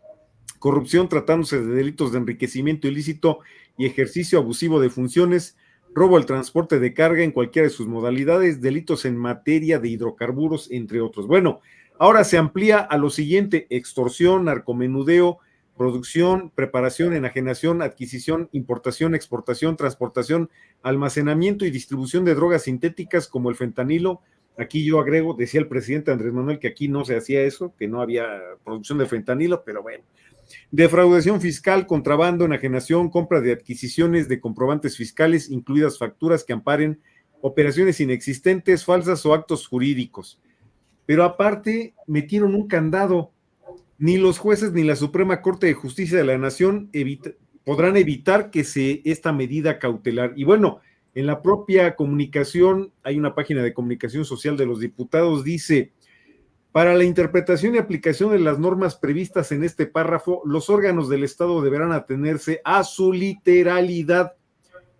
corrupción tratándose de delitos de enriquecimiento ilícito y ejercicio abusivo de funciones, robo al transporte de carga en cualquiera de sus modalidades, delitos en materia de hidrocarburos, entre otros. Bueno, ahora se amplía a lo siguiente: extorsión, narcomenudeo, producción, preparación, enajenación, adquisición, importación, exportación, transportación, almacenamiento y distribución de drogas sintéticas como el fentanilo. Aquí yo agrego, decía el presidente Andrés Manuel que aquí no se hacía eso, que no había producción de fentanilo, pero bueno. Defraudación fiscal, contrabando, enajenación, compra de adquisiciones de comprobantes fiscales, incluidas facturas que amparen operaciones inexistentes, falsas o actos jurídicos. Pero aparte metieron un candado. Ni los jueces ni la Suprema Corte de Justicia de la Nación podrán evitar que esta medida cautelar. Y bueno, en la propia comunicación, hay una página de comunicación social de los diputados, dice: para la interpretación y aplicación de las normas previstas en este párrafo, los órganos del Estado deberán atenerse a su literalidad,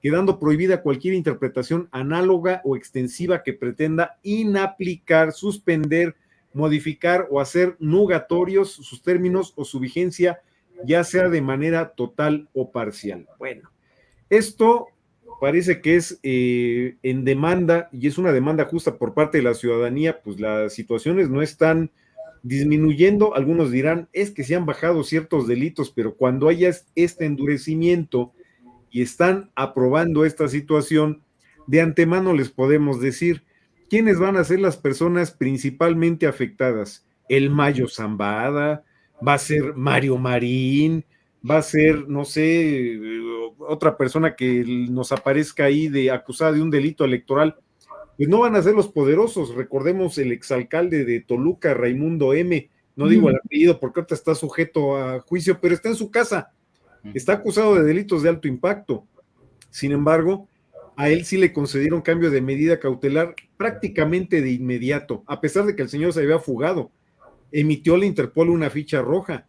quedando prohibida cualquier interpretación análoga o extensiva que pretenda inaplicar, suspender, modificar o hacer nugatorios sus términos o su vigencia, ya sea de manera total o parcial. Bueno, esto parece que es en demanda, y es una demanda justa por parte de la ciudadanía. Pues las situaciones no están disminuyendo. Algunos dirán, es que se han bajado ciertos delitos, pero cuando haya este endurecimiento y están aprobando esta situación, de antemano les podemos decir quiénes van a ser las personas principalmente afectadas. El Mayo Zambada, va a ser Mario Marín, va a ser, no sé, otra persona que nos aparezca ahí acusada de un delito electoral. Pues no van a ser los poderosos. Recordemos el exalcalde de Toluca, Raimundo M., no digo el apellido porque ahorita está sujeto a juicio, pero está en su casa, está acusado de delitos de alto impacto. Sin embargo, a él sí le concedieron cambio de medida cautelar prácticamente de inmediato, a pesar de que el señor se había fugado. emitió la Interpol una ficha roja.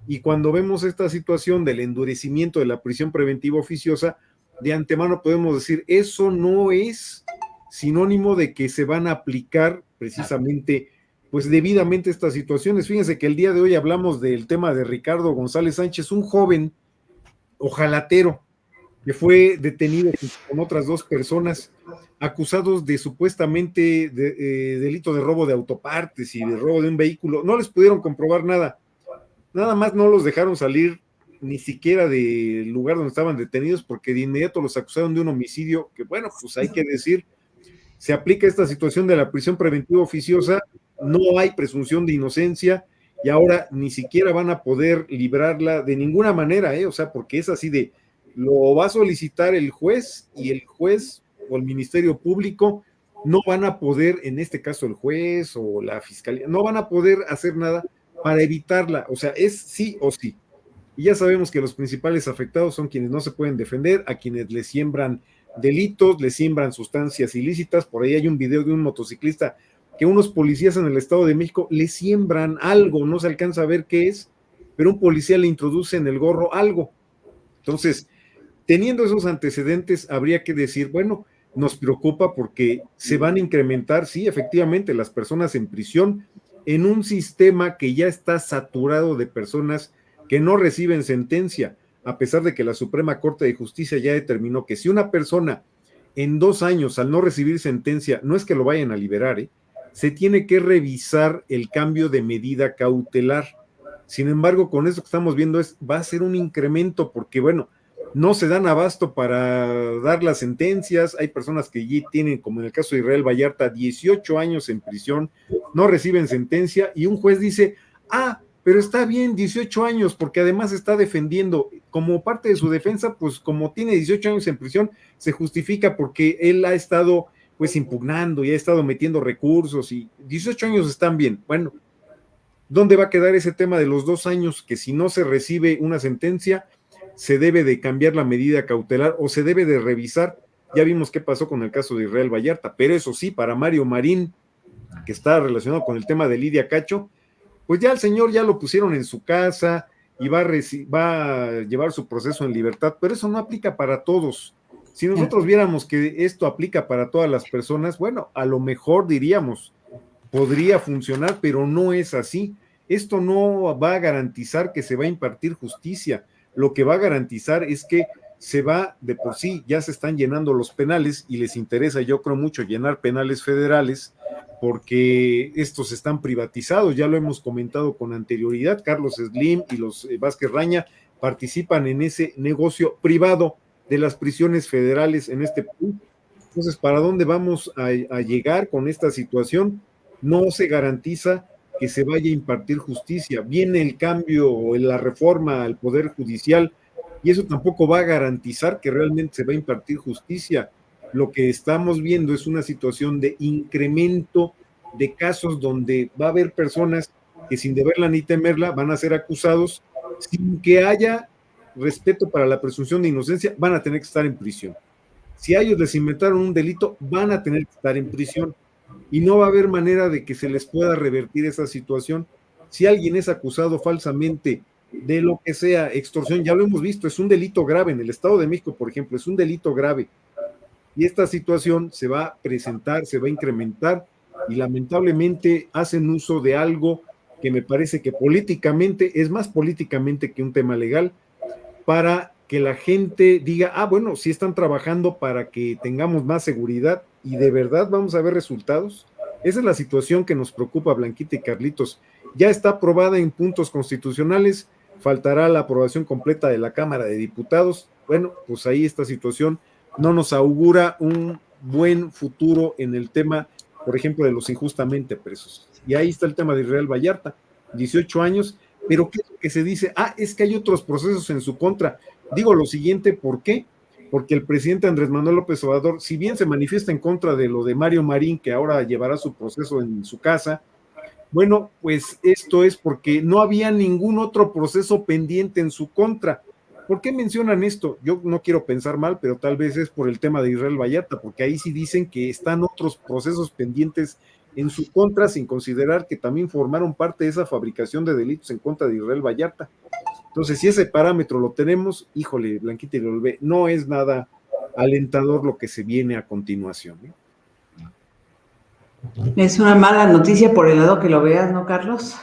Y cuando vemos esta situación del endurecimiento de la prisión preventiva oficiosa, de antemano podemos decir, eso no es sinónimo de que se van a aplicar precisamente, pues debidamente estas situaciones. Fíjense que el día de hoy hablamos del tema de Ricardo González Sánchez, un joven ojalatero que fue detenido con otras 2 personas acusados de supuestamente delito de robo de autopartes y de robo de un vehículo. No les pudieron comprobar nada. Nada más no los dejaron salir ni siquiera del lugar donde estaban detenidos, porque de inmediato los acusaron de un homicidio, que bueno, pues hay que decir, se aplica esta situación de la prisión preventiva oficiosa, no hay presunción de inocencia, y ahora ni siquiera van a poder librarla de ninguna manera, o sea, porque es así de, lo va a solicitar el juez, y el juez o el Ministerio Público no van a poder, en este caso el juez o la fiscalía, no van a poder hacer nada para evitarla, o sea, es sí o sí. Y ya sabemos que los principales afectados son quienes no se pueden defender, a quienes les siembran delitos, les siembran sustancias ilícitas. Por ahí hay un video de un motociclista que unos policías en el Estado de México le siembran algo, no se alcanza a ver qué es, pero un policía le introduce en el gorro algo. Entonces, teniendo esos antecedentes, habría que decir, bueno, nos preocupa porque se van a incrementar, sí, efectivamente, las personas en prisión en un sistema que ya está saturado de personas que no reciben sentencia, a pesar de que la Suprema Corte de Justicia ya determinó que si una persona en 2 años al no recibir sentencia, no es que lo vayan a liberar, se tiene que revisar el cambio de medida cautelar. Sin embargo, con eso que estamos viendo va a ser un incremento porque, bueno, no se dan abasto para dar las sentencias. Hay personas que ya tienen, como en el caso de Israel Vallarta, 18 años en prisión, no reciben sentencia y un juez dice, pero está bien 18 años porque además está defendiendo, como parte de su defensa, pues como tiene 18 años en prisión, se justifica porque él ha estado pues impugnando y ha estado metiendo recursos y 18 años están bien. Bueno, ¿dónde va a quedar ese tema de los 2 años que si no se recibe una sentencia, se debe de cambiar la medida cautelar o se debe de revisar? Ya vimos qué pasó con el caso de Israel Vallarta, pero eso sí, para Mario Marín, que está relacionado con el tema de Lidia Cacho, pues ya el señor ya lo pusieron en su casa y va a llevar su proceso en libertad, pero eso no aplica para todos. Si nosotros viéramos que esto aplica para todas las personas, bueno, a lo mejor diríamos, podría funcionar, pero no es así. Esto no va a garantizar que se va a impartir justicia. Lo que va a garantizar es que se va, de por sí, ya se están llenando los penales y les interesa, yo creo mucho, llenar penales federales, porque estos están privatizados, ya lo hemos comentado con anterioridad, Carlos Slim y los Vázquez Raña participan en ese negocio privado de las prisiones federales en este país. Entonces, ¿para dónde vamos a llegar con esta situación? No se garantiza que se vaya a impartir justicia. Viene el cambio o la reforma al Poder Judicial y eso tampoco va a garantizar que realmente se va a impartir justicia. Lo que estamos viendo es una situación de incremento de casos donde va a haber personas que sin deberla ni temerla van a ser acusados sin que haya respeto para la presunción de inocencia, van a tener que estar en prisión. Si a ellos les inventaron un delito, van a tener que estar en prisión y no va a haber manera de que se les pueda revertir esa situación. Si alguien es acusado falsamente de lo que sea, extorsión, ya lo hemos visto, es un delito grave. En el Estado de México, por ejemplo, es un delito grave. Y esta situación se va a presentar, se va a incrementar y lamentablemente hacen uso de algo que me parece que políticamente, es más políticamente que un tema legal, para que la gente diga, bueno, sí están trabajando para que tengamos más seguridad y de verdad vamos a ver resultados. Esa es la situación que nos preocupa, Blanquita y Carlitos. Ya está aprobada en puntos constitucionales, faltará la aprobación completa de la Cámara de Diputados. Bueno, pues ahí esta situación no nos augura un buen futuro en el tema, por ejemplo, de los injustamente presos. Y ahí está el tema de Israel Vallarta, 18 años, pero ¿qué es lo que se dice? Es que hay otros procesos en su contra. Digo lo siguiente, ¿por qué? Porque el presidente Andrés Manuel López Obrador, si bien se manifiesta en contra de lo de Mario Marín, que ahora llevará su proceso en su casa, bueno, pues esto es porque no había ningún otro proceso pendiente en su contra. ¿Por qué mencionan esto? Yo no quiero pensar mal, pero tal vez es por el tema de Israel Vallarta, porque ahí sí dicen que están otros procesos pendientes en su contra, sin considerar que también formaron parte de esa fabricación de delitos en contra de Israel Vallarta. Entonces, si ese parámetro lo tenemos, híjole, Blanquita y Lolbe, no es nada alentador lo que se viene a continuación, ¿eh? Es una mala noticia por el lado que lo veas, ¿no, Carlos?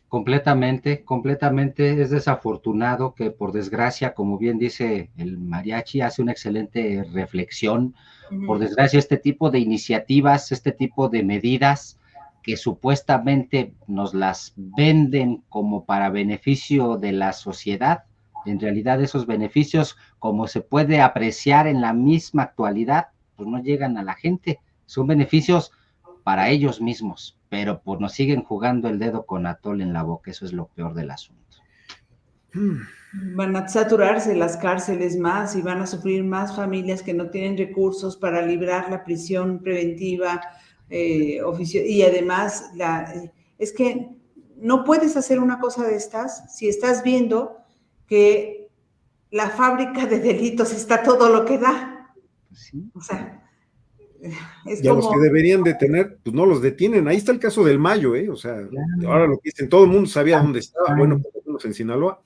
Completamente, completamente. Es desafortunado que, por desgracia, como bien dice el mariachi, hace una excelente reflexión. Por desgracia, este tipo de iniciativas, este tipo de medidas que supuestamente nos las venden como para beneficio de la sociedad, en realidad esos beneficios, como se puede apreciar en la misma actualidad, pues no llegan a la gente. Son beneficios para ellos mismos, pero pues nos siguen jugando el dedo con atole en la boca. Eso es lo peor del asunto. Van a saturarse las cárceles más y van a sufrir más familias que no tienen recursos para librar la prisión preventiva, y además es que no puedes hacer una cosa de estas si estás viendo que la fábrica de delitos está todo lo que da. Sí. O sea, y a los que deberían detener, pues no los detienen. Ahí está el caso del Mayo, o sea, Claro. ahora lo que dicen, todo el mundo sabía dónde estaba, bueno, por lo menos en Sinaloa,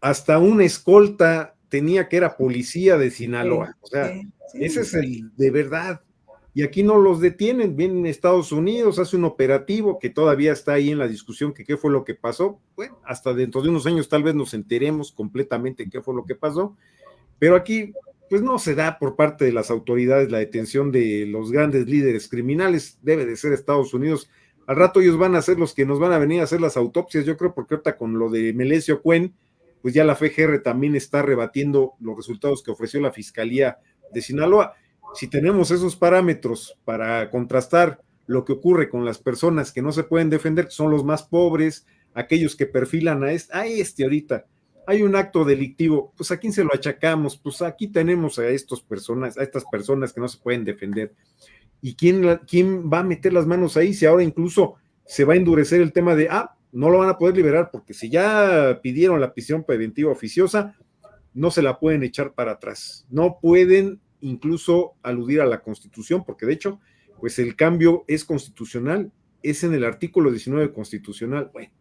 hasta una escolta tenía que era policía de Sinaloa, o sea, ese es el de verdad. Y aquí no los detienen, vienen a Estados Unidos, hace un operativo que todavía está ahí en la discusión que qué fue lo que pasó. Bueno, hasta dentro de unos años tal vez nos enteremos completamente qué fue lo que pasó, pero aquí pues no se da por parte de las autoridades la detención de los grandes líderes criminales, debe de ser Estados Unidos. Al rato ellos van a ser los que nos van a venir a hacer las autopsias, yo creo, porque ahorita con lo de Melesio Cuen, pues ya la FGR también está rebatiendo los resultados que ofreció la Fiscalía de Sinaloa. Si tenemos esos parámetros para contrastar lo que ocurre con las personas que no se pueden defender, que son los más pobres, aquellos que perfilan a este ahorita, hay un acto delictivo, pues ¿a quién se lo achacamos? Pues aquí tenemos a estas personas que no se pueden defender. ¿Y quién va a meter las manos ahí si ahora incluso se va a endurecer el tema de, no lo van a poder liberar, porque si ya pidieron la prisión preventiva oficiosa, no se la pueden echar para atrás, no pueden incluso aludir a la Constitución, porque de hecho, pues el cambio es constitucional, es en el artículo 19 constitucional. Bueno,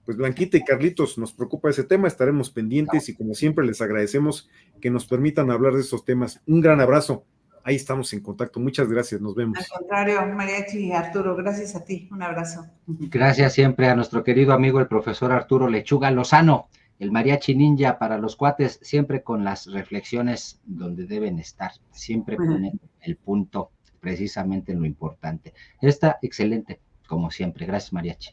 pues Blanquita y Carlitos, nos preocupa ese tema, estaremos pendientes y como siempre les agradecemos que nos permitan hablar de esos temas. Un gran abrazo, ahí estamos en contacto, muchas gracias, nos vemos. Al contrario, Mariachi y Arturo, gracias a ti, un abrazo. Gracias siempre a nuestro querido amigo el profesor Arturo Lechuga Lozano, el mariachi ninja para los cuates, siempre con las reflexiones donde deben estar, siempre poniendo el punto precisamente en lo importante. Está excelente, como siempre. Gracias, mariachi.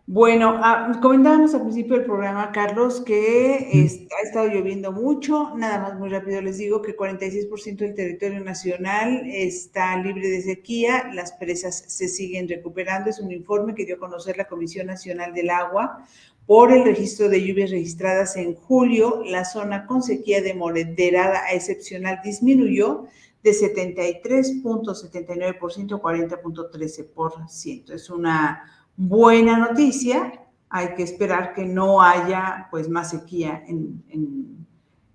Bueno, comentábamos al principio del programa, Carlos, que ha estado lloviendo mucho. Nada más muy rápido les digo que 46% del territorio nacional está libre de sequía. Las presas se siguen recuperando. Es un informe que dio a conocer la Comisión Nacional del Agua. Por el registro de lluvias registradas en julio, la zona con sequía de moderada a excepcional disminuyó de 73.79% a 40.13%. Es una buena noticia. Hay que esperar que no haya pues más sequía en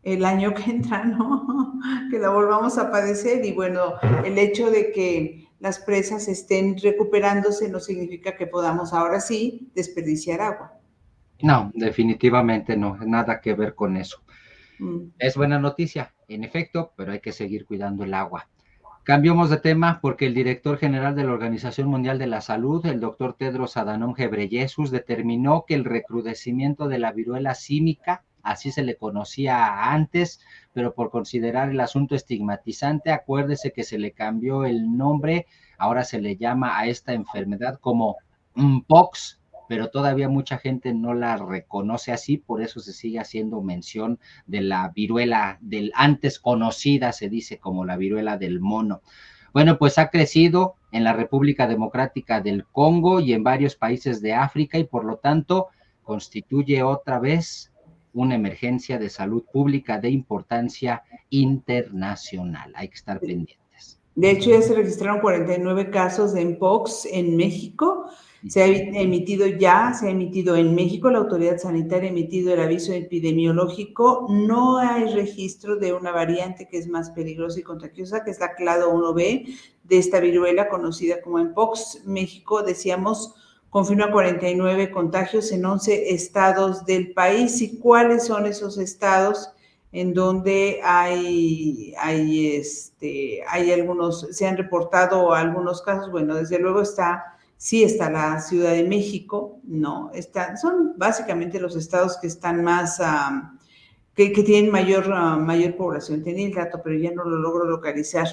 el año que entra, ¿no? Que la volvamos a padecer. Y bueno, el hecho de que las presas estén recuperándose no significa que podamos ahora sí desperdiciar agua. No, definitivamente no, nada que ver con eso. Es buena noticia, en efecto, pero hay que seguir cuidando el agua. Cambiamos de tema porque el director general de la Organización Mundial de la Salud, el doctor Tedros Adhanom Ghebreyesus, determinó que el recrudecimiento de la viruela símica, así se le conocía antes, pero por considerar el asunto estigmatizante, acuérdese que se le cambió el nombre, ahora se le llama a esta enfermedad como Mpox, pero todavía mucha gente no la reconoce así, por eso se sigue haciendo mención de la viruela del antes conocida, se dice como la viruela del mono. Bueno, pues ha crecido en la República Democrática del Congo y en varios países de África y por lo tanto constituye otra vez una emergencia de salud pública de importancia internacional. Hay que estar pendientes. De hecho, ya se registraron 49 casos de Mpox en México. Se ha emitido en México, la autoridad sanitaria ha emitido el aviso epidemiológico. No hay registro de una variante que es más peligrosa y contagiosa, que es la clado 1B de esta viruela conocida como Mpox. México, decíamos, confirma 49 contagios en 11 estados del país. ¿Y cuáles son esos estados en donde hay algunos, se han reportado algunos casos? Bueno, desde luego está la Ciudad de México, ¿no? Son básicamente los estados que están más, que tienen mayor población. Tenía el dato, pero ya no lo logro localizar.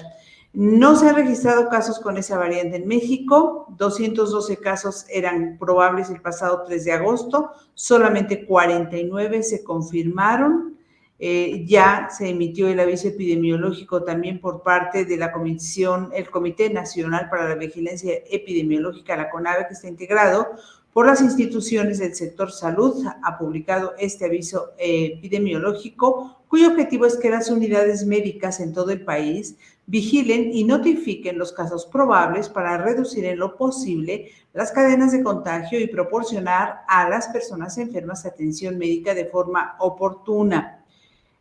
No se han registrado casos con esa variante en México. 212 casos eran probables el pasado 3 de agosto. Solamente 49 se confirmaron. Ya se emitió el aviso epidemiológico también por parte de la Comisión, el Comité Nacional para la Vigilancia Epidemiológica, la CONAVE, que está integrado por las instituciones del sector salud. Ha publicado este aviso epidemiológico, cuyo objetivo es que las unidades médicas en todo el país vigilen y notifiquen los casos probables para reducir en lo posible las cadenas de contagio y proporcionar a las personas enfermas atención médica de forma oportuna.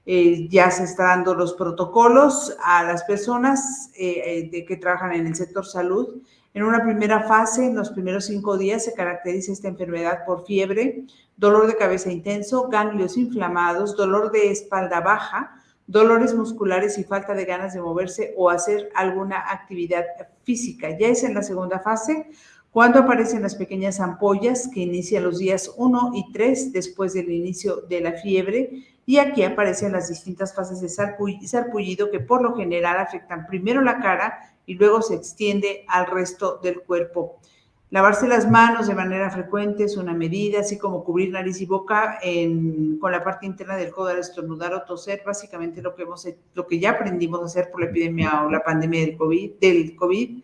Ya se están dando los protocolos a las personas que trabajan en el sector salud. En una primera fase, en los primeros 5 días, se caracteriza esta enfermedad por fiebre, dolor de cabeza intenso, ganglios inflamados, dolor de espalda baja, dolores musculares y falta de ganas de moverse o hacer alguna actividad física. Ya es en la segunda fase cuando aparecen las pequeñas ampollas que inician los días 1 y 3 después del inicio de la fiebre. Y aquí aparecen las distintas fases de sarpullido que por lo general afectan primero la cara y luego se extiende al resto del cuerpo. Lavarse las manos de manera frecuente es una medida, así como cubrir nariz y boca con la parte interna del codo al estornudar o toser, básicamente lo que ya aprendimos a hacer por la epidemia o la pandemia del COVID.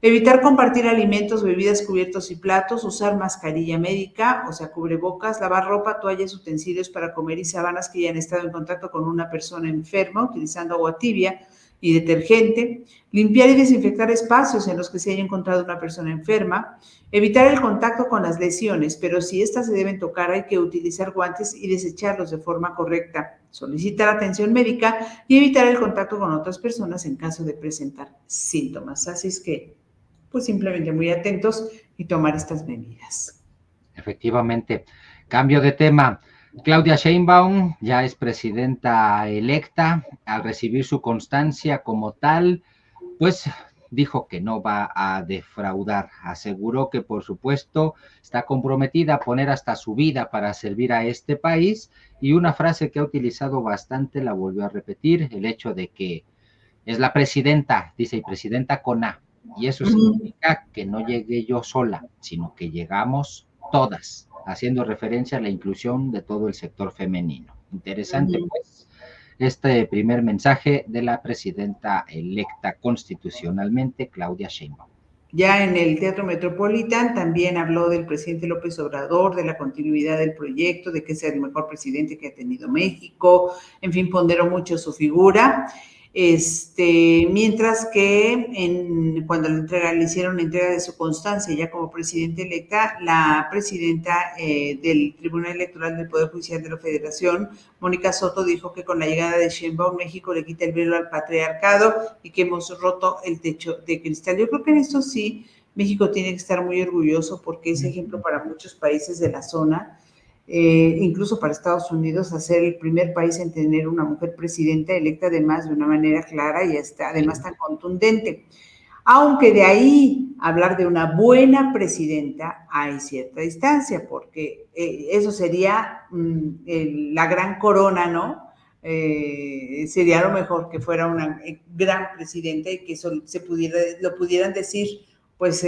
Evitar compartir alimentos, bebidas, cubiertos y platos, usar mascarilla médica, o sea, cubrebocas, lavar ropa, toallas, utensilios para comer y sábanas que hayan estado en contacto con una persona enferma, utilizando agua tibia y detergente, limpiar y desinfectar espacios en los que se haya encontrado una persona enferma, evitar el contacto con las lesiones, pero si estas se deben tocar hay que utilizar guantes y desecharlos de forma correcta, solicitar atención médica y evitar el contacto con otras personas en caso de presentar síntomas. Así es que pues simplemente muy atentos y tomar estas medidas. Efectivamente. Cambio de tema. Claudia Sheinbaum ya es presidenta electa. Al recibir su constancia como tal, pues dijo que no va a defraudar. Aseguró que, por supuesto, está comprometida a poner hasta su vida para servir a este país. Y una frase que ha utilizado bastante, la volvió a repetir, el hecho de que es la presidenta, dice, y presidenta con A. Y eso significa que no llegué yo sola, sino que llegamos todas, haciendo referencia a la inclusión de todo el sector femenino. Interesante, pues, este primer mensaje de la presidenta electa constitucionalmente, Claudia Sheinbaum. Ya en el Teatro Metropolitan también habló del presidente López Obrador, de la continuidad del proyecto, de que sea el mejor presidente que ha tenido México, en fin, ponderó mucho su figura. Mientras que cuando le hicieron entrega de su constancia ya como presidenta electa, la presidenta del Tribunal Electoral del Poder Judicial de la Federación, Mónica Soto, dijo que con la llegada de Sheinbaum, México le quita el velo al patriarcado y que hemos roto el techo de cristal. Yo creo que en esto sí, México tiene que estar muy orgulloso porque es ejemplo para muchos países de la zona. Incluso para Estados Unidos, a ser el primer país en tener una mujer presidenta electa, además de una manera clara y además tan contundente. Aunque de ahí hablar de una buena presidenta hay cierta distancia, porque eso sería la gran corona, ¿no? Sería lo mejor que fuera una gran presidenta y que eso lo pudieran decir pues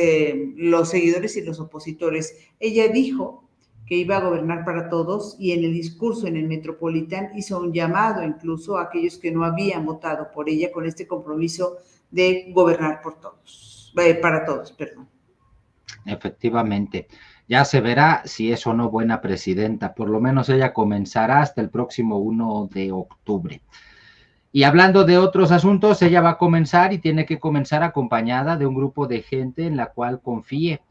los seguidores y los opositores. Ella dijo que iba a gobernar para todos y en el discurso en el Metropolitan hizo un llamado incluso a aquellos que no habían votado por ella con este compromiso de gobernar por todos, para todos, perdón. Efectivamente, ya se verá si es o no buena presidenta, por lo menos ella comenzará hasta el próximo 1 de octubre. Y hablando de otros asuntos, ella va a comenzar y tiene que comenzar acompañada de un grupo de gente en la cual confíe.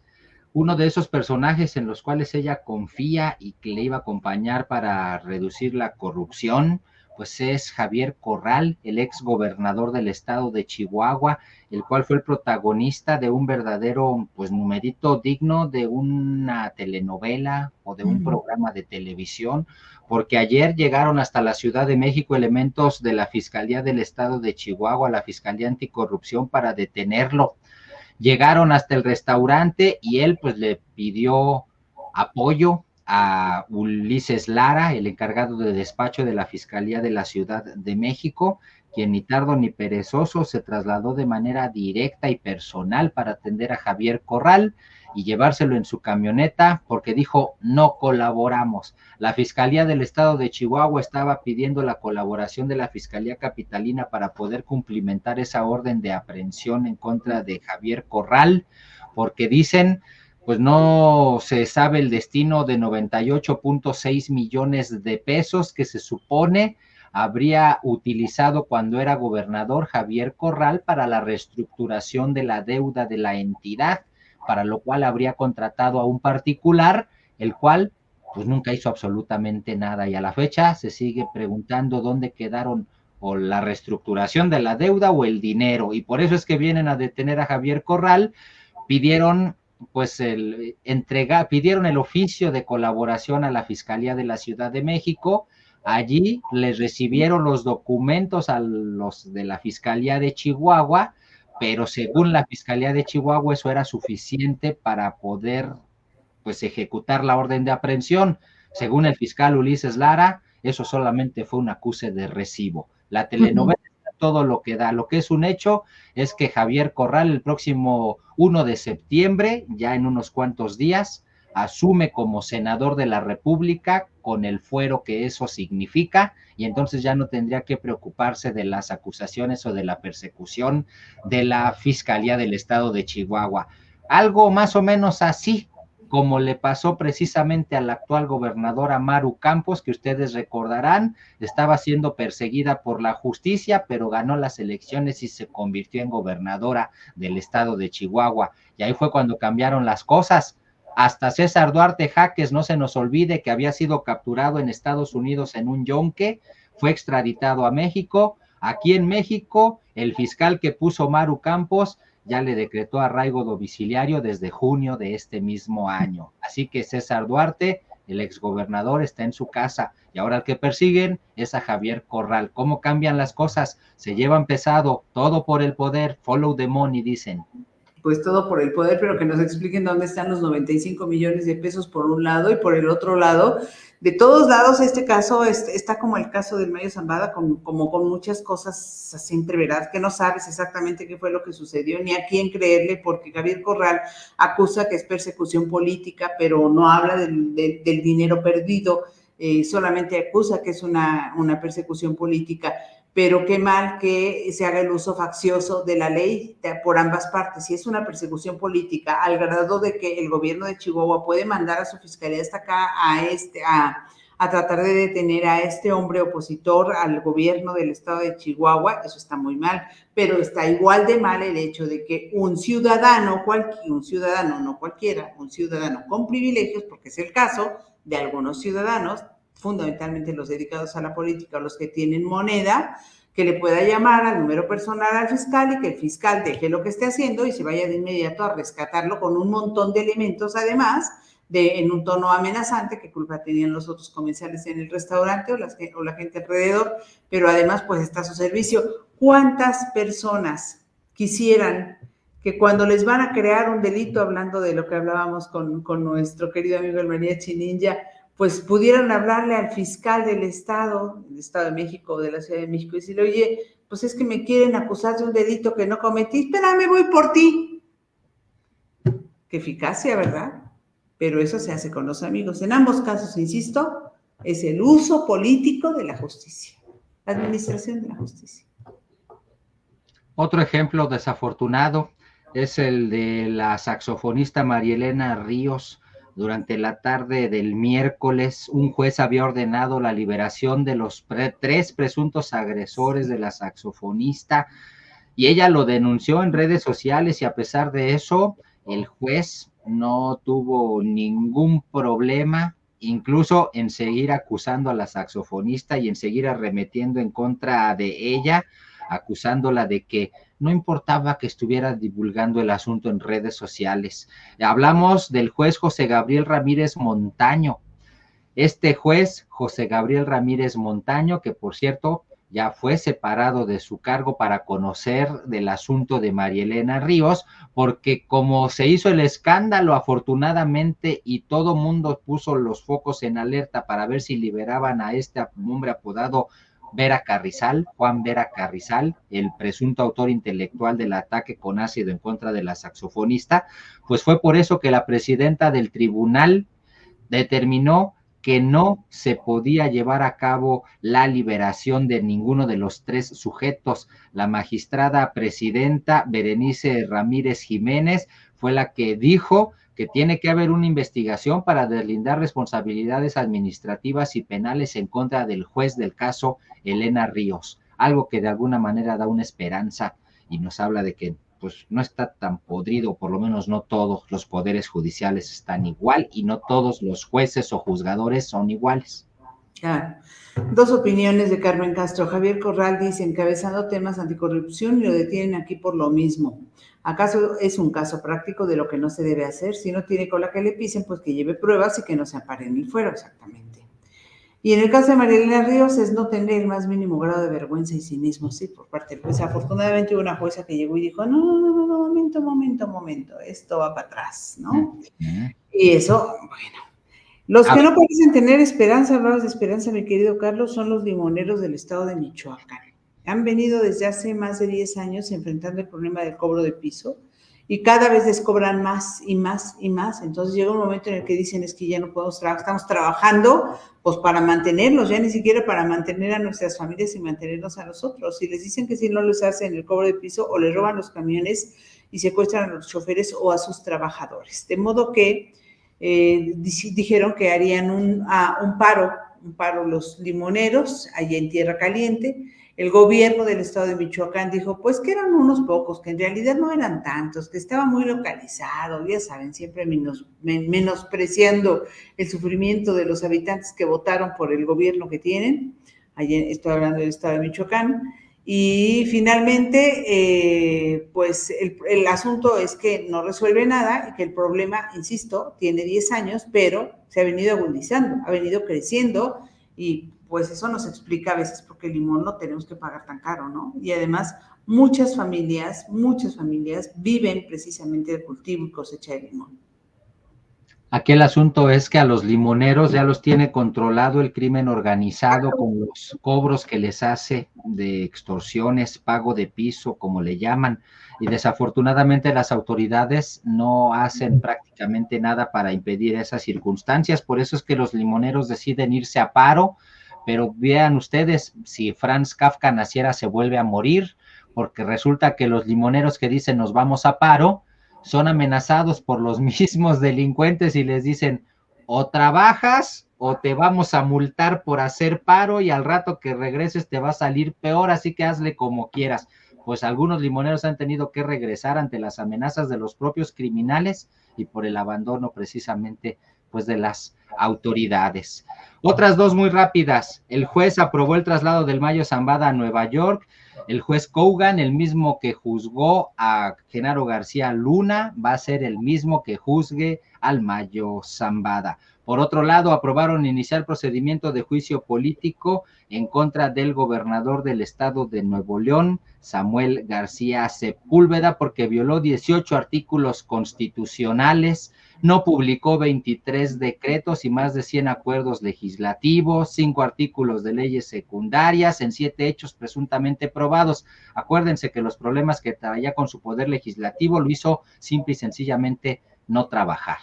uno de esos personajes en los cuales ella confía y que le iba a acompañar para reducir la corrupción, pues es Javier Corral, el ex gobernador del estado de Chihuahua, el cual fue el protagonista de un verdadero, pues, numerito digno de una telenovela o de un programa de televisión, porque ayer llegaron hasta la Ciudad de México elementos de la Fiscalía del estado de Chihuahua, la Fiscalía Anticorrupción, para detenerlo. Llegaron hasta el restaurante y él pues le pidió apoyo a Ulises Lara, el encargado de despacho de la Fiscalía de la Ciudad de México, quien ni tardo ni perezoso se trasladó de manera directa y personal para atender a Javier Corral y llevárselo en su camioneta porque dijo, no colaboramos. La Fiscalía del Estado de Chihuahua estaba pidiendo la colaboración de la Fiscalía Capitalina para poder cumplimentar esa orden de aprehensión en contra de Javier Corral, porque dicen, pues no se sabe el destino de 98.6 millones de pesos que se supone habría utilizado cuando era gobernador Javier Corral para la reestructuración de la deuda de la entidad, para lo cual habría contratado a un particular, el cual pues nunca hizo absolutamente nada y a la fecha se sigue preguntando dónde quedaron o la reestructuración de la deuda o el dinero, y por eso es que vienen a detener a Javier Corral. Pidieron pues pidieron el oficio de colaboración a la Fiscalía de la Ciudad de México. Allí les recibieron los documentos a los de la Fiscalía de Chihuahua, pero según la Fiscalía de Chihuahua eso era suficiente para poder pues ejecutar la orden de aprehensión. Según el fiscal Ulises Lara, eso solamente fue un acuse de recibo. La telenovela todo lo que da. Lo que es un hecho es que Javier Corral el próximo 1 de septiembre, ya en unos cuantos días, asume como senador de la República con el fuero que eso significa y entonces ya no tendría que preocuparse de las acusaciones o de la persecución de la Fiscalía del Estado de Chihuahua. Algo más o menos así como le pasó precisamente a la actual gobernadora Maru Campos, que ustedes recordarán, estaba siendo perseguida por la justicia, pero ganó las elecciones y se convirtió en gobernadora del estado de Chihuahua. Y ahí fue cuando cambiaron las cosas. Hasta César Duarte Jaques, no se nos olvide que había sido capturado en Estados Unidos en un yonque, fue extraditado a México. Aquí en México, el fiscal que puso Maru Campos ya le decretó arraigo domiciliario desde junio de este mismo año. Así que César Duarte, el exgobernador, está en su casa y ahora el que persiguen es a Javier Corral. ¿Cómo cambian las cosas? Se llevan pesado, todo por el poder, follow the money, dicen. Pues todo por el poder, pero que nos expliquen dónde están los 95 millones de pesos por un lado y por el otro lado. De todos lados, este caso está como el caso del Mayo Zambada, como con muchas cosas así entreveradas, que no sabes exactamente qué fue lo que sucedió, ni a quién creerle, porque Javier Corral acusa que es persecución política, pero no habla del dinero perdido, solamente acusa que es una persecución política. Pero qué mal que se haga el uso faccioso de la ley por ambas partes. Si es una persecución política, al grado de que el gobierno de Chihuahua puede mandar a su fiscalía hasta acá a tratar de detener a este hombre opositor al gobierno del estado de Chihuahua, eso está muy mal. Pero está igual de mal el hecho de que un ciudadano con privilegios, porque es el caso de algunos ciudadanos, fundamentalmente los dedicados a la política, los que tienen moneda, que le pueda llamar al número personal al fiscal y que el fiscal deje lo que esté haciendo y se vaya de inmediato a rescatarlo con un montón de elementos, además, en un tono amenazante. ¿Qué culpa tenían los otros comensales en el restaurante o la gente alrededor? Pero además, pues está a su servicio. ¿Cuántas personas quisieran que cuando les van a crear un delito, hablando de lo que hablábamos con nuestro querido amigo el Mariachi Ninja, pues pudieran hablarle al fiscal del Estado de México o de la Ciudad de México y decirle, oye, pues es que me quieren acusar de un delito que no cometí, espérame, voy por ti. Qué eficacia, ¿verdad? Pero eso se hace con los amigos. En ambos casos, insisto, es el uso político de la justicia, la administración de la justicia. Otro ejemplo desafortunado es el de la saxofonista María Elena Ríos. Durante la tarde del miércoles, un juez había ordenado la liberación de los 3 presuntos agresores de la saxofonista y ella lo denunció en redes sociales y a pesar de eso, el juez no tuvo ningún problema, incluso en seguir acusando a la saxofonista y en seguir arremetiendo en contra de ella, acusándola de que no importaba que estuviera divulgando el asunto en redes sociales. Hablamos del juez José Gabriel Ramírez Montaño. Este juez, José Gabriel Ramírez Montaño, que por cierto ya fue separado de su cargo para conocer del asunto de María Elena Ríos, porque como se hizo el escándalo afortunadamente y todo mundo puso los focos en alerta para ver si liberaban a este hombre apodado Vera Carrizal, Juan Vera Carrizal, el presunto autor intelectual del ataque con ácido en contra de la saxofonista, pues fue por eso que la presidenta del tribunal determinó que no se podía llevar a cabo la liberación de ninguno de los tres sujetos. La magistrada presidenta Berenice Ramírez Jiménez fue la que dijo que tiene que haber una investigación para deslindar responsabilidades administrativas y penales en contra del juez del caso Elena Ríos, algo que de alguna manera da una esperanza y nos habla de que pues no está tan podrido, por lo menos no todos los poderes judiciales están igual y no todos los jueces o juzgadores son iguales. Claro. Dos opiniones de Carmen Castro. Javier Corral dice, encabezando temas anticorrupción y lo detienen aquí por lo mismo. ¿Acaso es un caso práctico de lo que no se debe hacer? Si no tiene cola que le pisen, pues que lleve pruebas y que no se ampare en el fuero, exactamente. Y en el caso de María Elena Ríos es no tener el más mínimo grado de vergüenza y cinismo, sí, por parte del juez. Afortunadamente hubo una jueza que llegó y dijo, no, momento, esto va para atrás, ¿no? Y eso, bueno. Los que no parecen tener esperanza, hablabas de esperanza, mi querido Carlos, son los limoneros del estado de Michoacán. Han venido desde hace más de 10 años enfrentando el problema del cobro de piso y cada vez les cobran más y más y más. Entonces llega un momento en el que dicen es que ya no podemos trabajar, estamos trabajando pues para mantenerlos, ya ni siquiera para mantener a nuestras familias y mantenernos a nosotros. Si les dicen que si no les hacen el cobro de piso o les roban los camiones y secuestran a los choferes o a sus trabajadores. De modo que dijeron que harían un paro los limoneros allá en Tierra Caliente. El gobierno del estado de Michoacán dijo, pues que eran unos pocos, que en realidad no eran tantos, que estaba muy localizado, ya saben, siempre menospreciando el sufrimiento de los habitantes que votaron por el gobierno que tienen. Allá estoy hablando del estado de Michoacán. Y finalmente, pues el asunto es que no resuelve nada y que el problema, insisto, tiene 10 años, pero se ha venido agudizando, ha venido creciendo y pues eso nos explica a veces por qué el limón no tenemos que pagar tan caro, ¿no? Y además muchas familias viven precisamente de cultivo y cosecha de limón. Aquí el asunto es que a los limoneros ya los tiene controlado el crimen organizado con los cobros que les hace de extorsiones, pago de piso, como le llaman, y desafortunadamente las autoridades no hacen prácticamente nada para impedir esas circunstancias, por eso es que los limoneros deciden irse a paro, pero vean ustedes, si Franz Kafka naciera se vuelve a morir, porque resulta que los limoneros que dicen nos vamos a paro, son amenazados por los mismos delincuentes y les dicen, o trabajas o te vamos a multar por hacer paro y al rato que regreses te va a salir peor, así que hazle como quieras. Pues algunos limoneros han tenido que regresar ante las amenazas de los propios criminales y por el abandono precisamente pues de las autoridades. Otras dos muy rápidas. El juez aprobó el traslado del Mayo Zambada a Nueva York. El juez Cougan, el mismo que juzgó a Genaro García Luna, va a ser el mismo que juzgue al Mayo Zambada. Por otro lado, aprobaron iniciar procedimiento de juicio político en contra del gobernador del estado de Nuevo León, Samuel García Sepúlveda, porque violó 18 artículos constitucionales, no publicó 23 decretos y más de 100 acuerdos legislativos, 5 artículos de leyes secundarias en 7 hechos presuntamente probados. Acuérdense que los problemas que traía con su poder legislativo lo hizo simple y sencillamente no trabajar.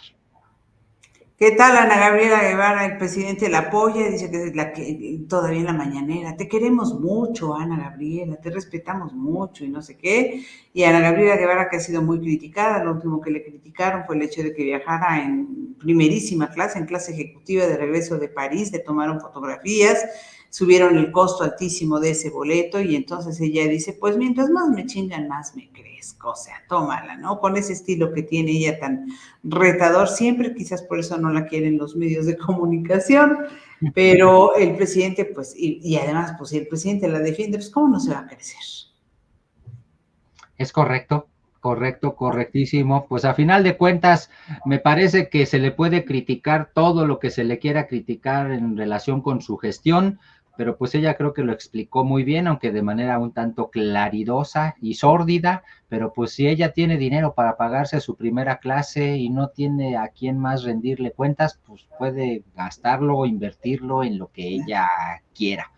¿Qué tal, Ana Gabriela Guevara? El presidente la apoya, dice que es la que todavía en la mañanera. Te queremos mucho, Ana Gabriela, te respetamos mucho y no sé qué. Y Ana Gabriela Guevara, que ha sido muy criticada, lo último que le criticaron fue el hecho de que viajara en primerísima clase, en clase ejecutiva de regreso de París, le tomaron fotografías, subieron el costo altísimo de ese boleto y entonces ella dice, pues mientras más me chingan, más me crezco. refresco, o sea, tómala, ¿no? Con ese estilo que tiene ella tan retador siempre, quizás por eso no la quieren los medios de comunicación, pero el presidente, pues, y además, pues, si el presidente la defiende, pues, ¿cómo no se va a crecer? Es correcto, correcto, correctísimo. Pues a final de cuentas, me parece que se le puede criticar todo lo que se le quiera criticar en relación con su gestión, pero pues ella creo que lo explicó muy bien, aunque de manera un tanto claridosa y sórdida, pero pues si ella tiene dinero para pagarse su primera clase y no tiene a quién más rendirle cuentas, pues puede gastarlo o invertirlo en lo que ella quiera.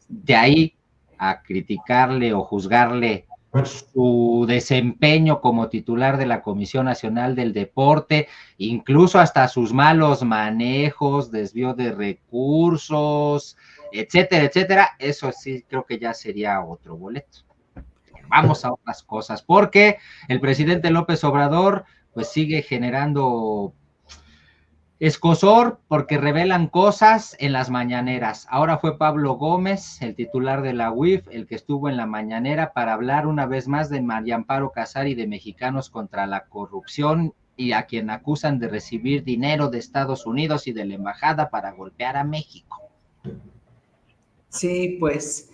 De ahí a criticarle o juzgarle su desempeño como titular de la Comisión Nacional del Deporte, incluso hasta sus malos manejos, desvío de recursos, etcétera, etcétera, eso sí creo que ya sería otro boleto. Vamos a otras cosas, porque el presidente López Obrador pues sigue generando escozor porque revelan cosas en las mañaneras. Ahora fue Pablo Gómez, el titular de la UIF, el que estuvo en la mañanera para hablar una vez más de María Amparo Casar y de Mexicanos contra la Corrupción, y a quien acusan de recibir dinero de Estados Unidos y de la embajada para golpear a México. Sí, pues,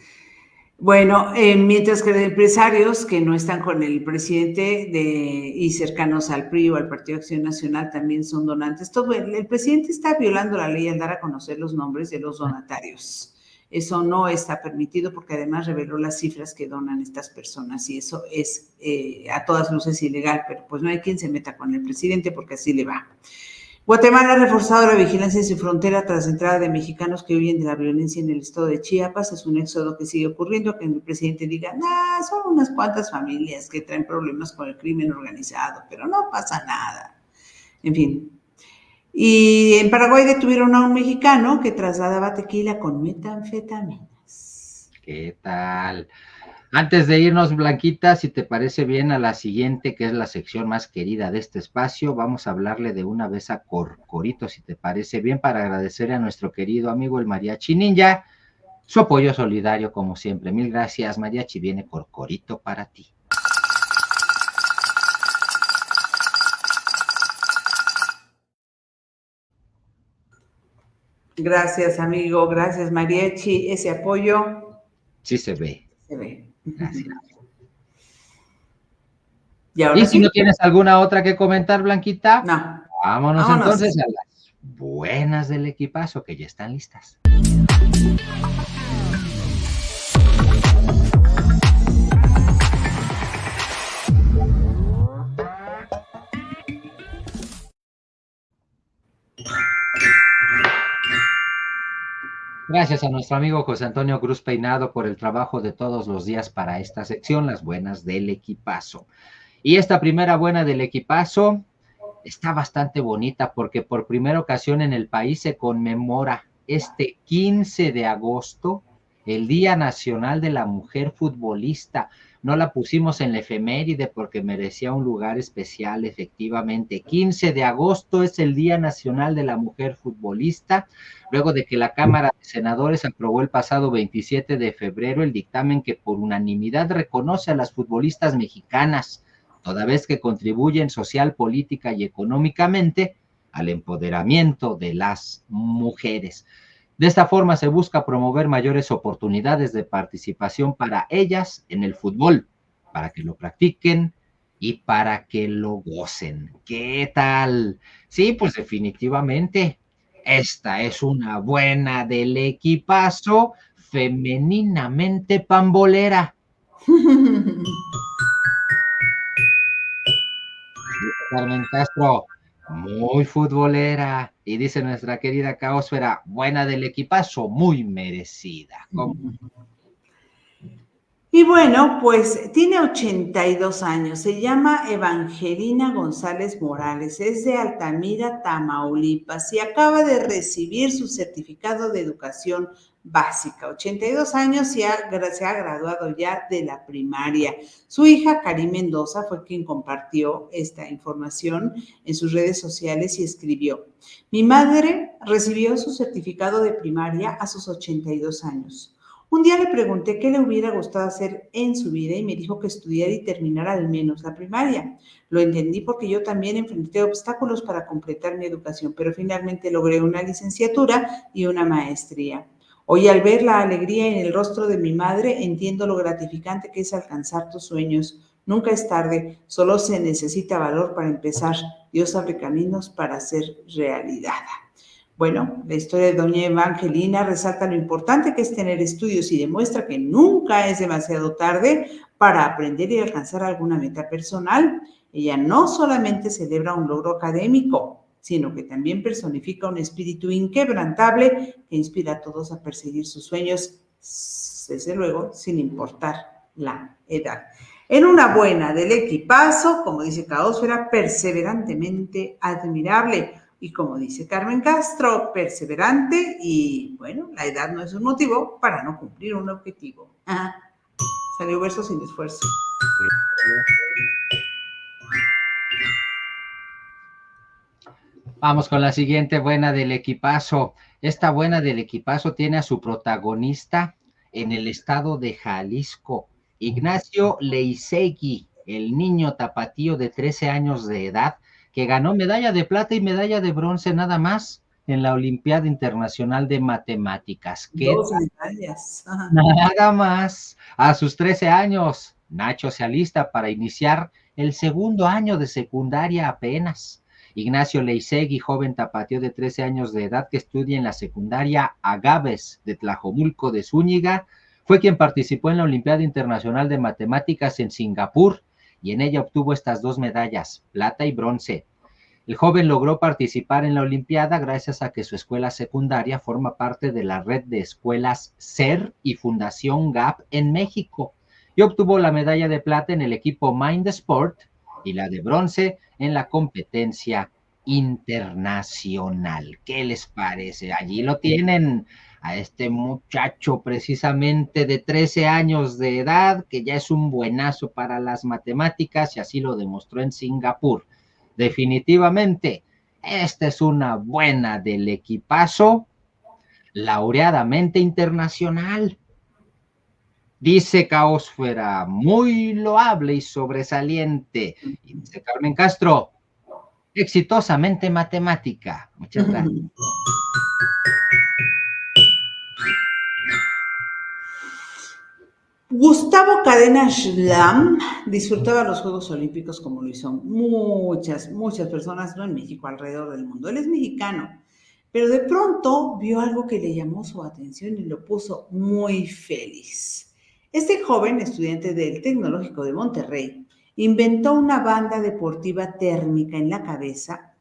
bueno, mientras que los empresarios que no están con el presidente y cercanos al PRI o al Partido Acción Nacional también son donantes. Todo el presidente está violando la ley al dar a conocer los nombres de los donatarios. Eso no está permitido porque además reveló las cifras que donan estas personas y eso es a todas luces ilegal, pero pues no hay quien se meta con el presidente porque así le va. Guatemala ha reforzado la vigilancia en su frontera tras la entrada de mexicanos que huyen de la violencia en el estado de Chiapas. Es un éxodo que sigue ocurriendo, que el presidente diga, son unas cuantas familias que traen problemas con el crimen organizado, pero no pasa nada. En fin. Y en Paraguay detuvieron a un mexicano que trasladaba tequila con metanfetaminas. ¿Qué tal? Antes de irnos, Blanquita, si te parece bien, a la siguiente, que es la sección más querida de este espacio, vamos a hablarle de una vez a Corcorito, si te parece bien, para agradecerle a nuestro querido amigo el Mariachi Ninja su apoyo solidario, como siempre. Mil gracias, Mariachi. Viene Corcorito para ti. Gracias, amigo. Gracias, Mariachi. Ese apoyo. Sí se ve. Se ve. Gracias. Y si no tienes alguna otra que comentar, Blanquita, no. Vámonos entonces a las buenas del equipazo, que ya están listas. Gracias a nuestro amigo José Antonio Cruz Peinado por el trabajo de todos los días para esta sección, las buenas del equipazo. Y esta primera buena del equipazo está bastante bonita porque por primera ocasión en el país se conmemora este 15 de agosto el Día Nacional de la Mujer Futbolista. No la pusimos en la efeméride porque merecía un lugar especial, efectivamente. 15 de agosto es el Día Nacional de la Mujer Futbolista, luego de que la Cámara de Senadores aprobó el pasado 27 de febrero el dictamen que por unanimidad reconoce a las futbolistas mexicanas, toda vez que contribuyen social, política y económicamente al empoderamiento de las mujeres. De esta forma se busca promover mayores oportunidades de participación para ellas en el fútbol, para que lo practiquen y para que lo gocen. ¿Qué tal? Sí, pues definitivamente, esta es una buena del equipazo femeninamente pambolera. Carmen Castro, muy futbolera, y dice nuestra querida Caosfera, buena del equipazo, muy merecida. ¿Cómo? Y bueno, pues tiene 82 años, se llama Evangelina González Morales, es de Altamira, Tamaulipas, y acaba de recibir su certificado de educación básica. 82 años y se ha graduado ya de la primaria. Su hija, Karim Mendoza, fue quien compartió esta información en sus redes sociales y escribió: mi madre recibió su certificado de primaria a sus 82 años. Un día le pregunté qué le hubiera gustado hacer en su vida y me dijo que estudiara y terminara al menos la primaria. Lo entendí porque yo también enfrenté obstáculos para completar mi educación, pero finalmente logré una licenciatura y una maestría. Hoy, al ver la alegría en el rostro de mi madre, entiendo lo gratificante que es alcanzar tus sueños. Nunca es tarde, solo se necesita valor para empezar. Dios abre caminos para hacer realidad. Bueno, la historia de doña Evangelina resalta lo importante que es tener estudios y demuestra que nunca es demasiado tarde para aprender y alcanzar alguna meta personal. Ella no solamente celebra un logro académico, sino que también personifica un espíritu inquebrantable que inspira a todos a perseguir sus sueños, desde luego, sin importar la edad. En una buena del equipazo, como dice Caosfera, perseverantemente admirable. Y como dice Carmen Castro, perseverante y, bueno, la edad no es un motivo para no cumplir un objetivo. Ajá. Salió verso sin esfuerzo. Vamos con la siguiente buena del equipazo. Esta buena del equipazo tiene a su protagonista en el estado de Jalisco, Ignacio Leisegui, el niño tapatío de 13 años de edad, que ganó medalla de plata y medalla de bronce nada más en la Olimpiada Internacional de Matemáticas. ¿Qué Dos tal? medallas. Ajá. Nada más. A sus 13 años, Nacho se alista para iniciar el segundo año de secundaria apenas. Ignacio Leisegui, joven tapatío de 13 años de edad que estudia en la secundaria Agaves de Tlajomulco de Zúñiga, fue quien participó en la Olimpiada Internacional de Matemáticas en Singapur y en ella obtuvo estas dos medallas, plata y bronce. El joven logró participar en la Olimpiada gracias a que su escuela secundaria forma parte de la red de escuelas SER y Fundación GAP en México y obtuvo la medalla de plata en el equipo Mind Sport y la de bronce en la competencia internacional. ¿Qué les parece? Allí lo tienen a este muchacho precisamente de 13 años de edad, que ya es un buenazo para las matemáticas y así lo demostró en Singapur. Definitivamente, esta es una buena del equipazo, laureadamente internacional. Dice Caosfera, muy loable y sobresaliente. Y dice Carmen Castro, exitosamente matemática. Muchas gracias. Gustavo Cadena Schlam disfrutaba los Juegos Olímpicos como lo hizo muchas personas, no en México, alrededor del mundo. Él es mexicano, pero de pronto vio algo que le llamó su atención y lo puso muy feliz. Este joven, estudiante del Tecnológico de Monterrey, inventó una banda deportiva térmica en la cabeza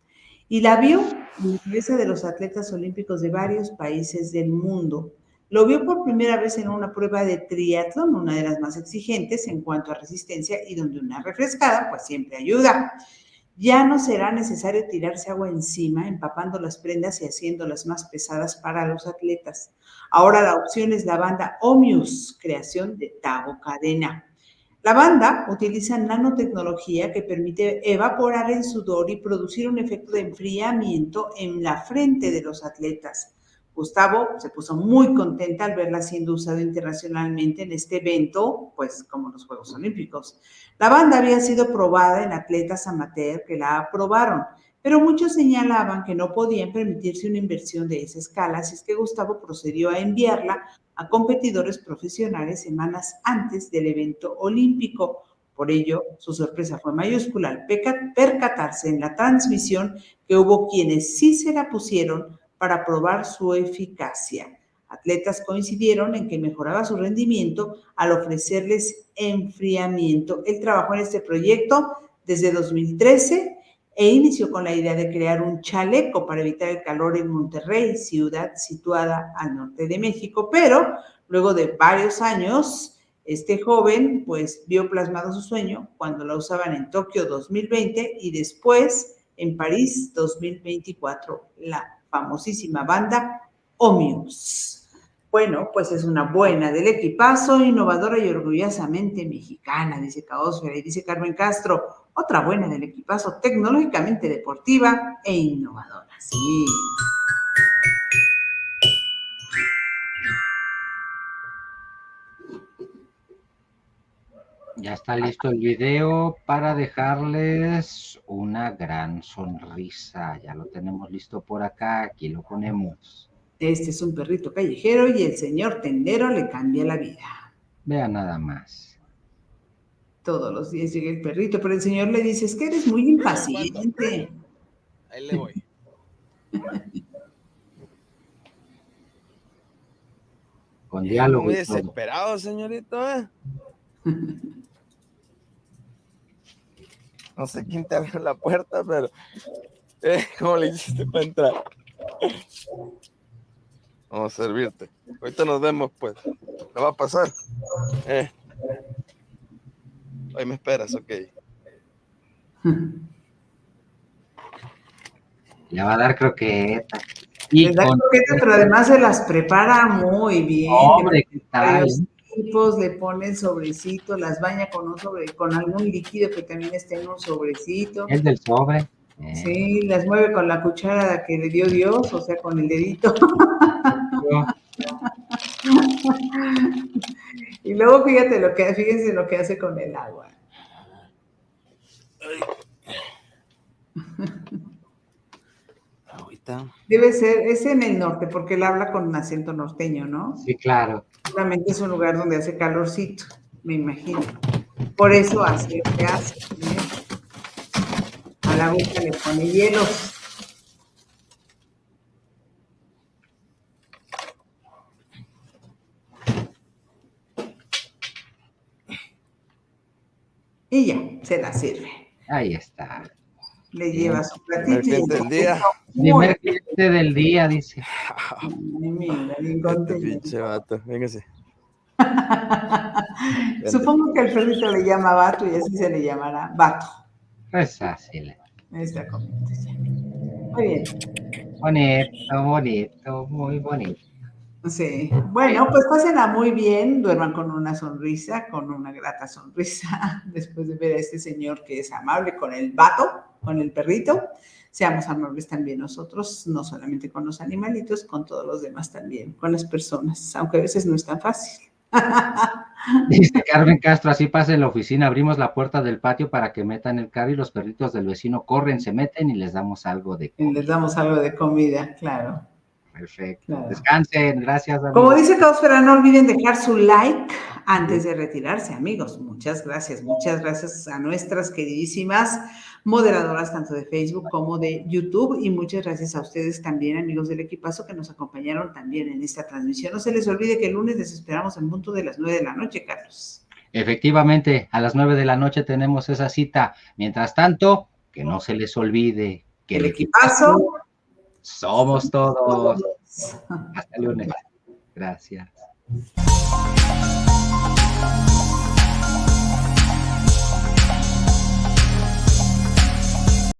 y la vio en la cabeza de los atletas olímpicos de varios países del mundo. Lo vio por primera vez en una prueba de triatlón, una de las más exigentes en cuanto a resistencia y donde una refrescada pues siempre ayuda. Ya no será necesario tirarse agua encima, empapando las prendas y haciéndolas más pesadas para los atletas. Ahora la opción es la banda Omnius, creación de Tavo Cadena. La banda utiliza nanotecnología que permite evaporar el sudor y producir un efecto de enfriamiento en la frente de los atletas. Gustavo se puso muy contenta al verla siendo usada internacionalmente en este evento, pues como los Juegos Olímpicos. La banda había sido probada en atletas amateur que la aprobaron, pero muchos señalaban que no podían permitirse una inversión de esa escala, así es que Gustavo procedió a enviarla a competidores profesionales semanas antes del evento olímpico. Por ello, su sorpresa fue mayúscula al percatarse en la transmisión que hubo quienes sí se la pusieron para probar su eficacia. Atletas coincidieron en que mejoraba su rendimiento al ofrecerles enfriamiento. Él trabajó en este proyecto desde 2013 e inició con la idea de crear un chaleco para evitar el calor en Monterrey, ciudad situada al norte de México, pero luego de varios años, este joven pues vio plasmado su sueño cuando la usaban en Tokio 2020 y después en París 2024, la famosísima banda Omnius. Bueno, pues es una buena del equipazo, innovadora y orgullosamente mexicana, dice Caosfera, y dice Carmen Castro, otra buena del equipazo, tecnológicamente deportiva e innovadora. Sí. está listo el video para dejarles una gran sonrisa. Ya lo tenemos listo por acá, aquí lo ponemos. Este es un perrito callejero y el señor tendero le cambia la vida. Vean nada más. Todos los días llega el perrito, pero el señor le dice, es que eres muy impaciente. Ahí le voy. Con diálogo. Muy y todo. desesperado, señorito, ¿eh? No sé quién te abrió la puerta, pero ¿cómo le hiciste para entrar? Vamos a servirte. Ahorita nos vemos, pues. ¿Qué va a pasar? Ahí me esperas, ok. Le va a dar croqueta. Y Les da croquetas, pero además se las prepara muy bien. Hombre, ¿qué tal? Varios tipos, le pone el sobrecito, las baña con con algún líquido que también esté en un sobrecito. El del sobre. Sí, las mueve con la cuchara que le dio Dios, o sea, con el dedito. Y luego fíjense lo que hace con el agua. Ahorita. Debe ser, es en el norte, porque él habla con un acento norteño, ¿no? Sí, claro. Seguramente es un lugar donde hace calorcito, me imagino. Por eso hace lo que hace, ¿eh? A la boca le pone hielos. Y ya, se la sirve. Ahí está. Le lleva su Primer platito. cliente del día. Primer cliente del día, dice. Ay, mira, bien Este contento. pinche vato. Véngase. Supongo que al perrito le llama vato y así se le llamará vato. Pues así. Esta comida. Muy bien. Bonito, bonito, muy bonito. Sí. Bueno, pues pásenla muy bien, duerman con una sonrisa, con una grata sonrisa, después de ver a este señor que es amable con el vato, con el perrito. Seamos amables también nosotros, no solamente con los animalitos, con todos los demás también, con las personas, aunque a veces no es tan fácil. Dice Carmen Castro, así pasa en la oficina, abrimos la puerta del patio para que metan el carro y los perritos del vecino corren, se meten y les damos algo de Y les damos algo de comida, claro. Perfecto. Claro. Descansen, gracias. Amigos. Como dice Caosfera, no olviden dejar su like antes de retirarse, amigos. Muchas gracias a nuestras queridísimas moderadoras, tanto de Facebook como de YouTube, y muchas gracias a ustedes también, amigos del equipazo, que nos acompañaron también en esta transmisión. No se les olvide que el lunes les esperamos en punto de las 9 de la noche, Carlos. Efectivamente, a las 9 de la noche tenemos esa cita. Mientras tanto, que no se les olvide que El equipazo somos todos. Hasta el lunes. Gracias.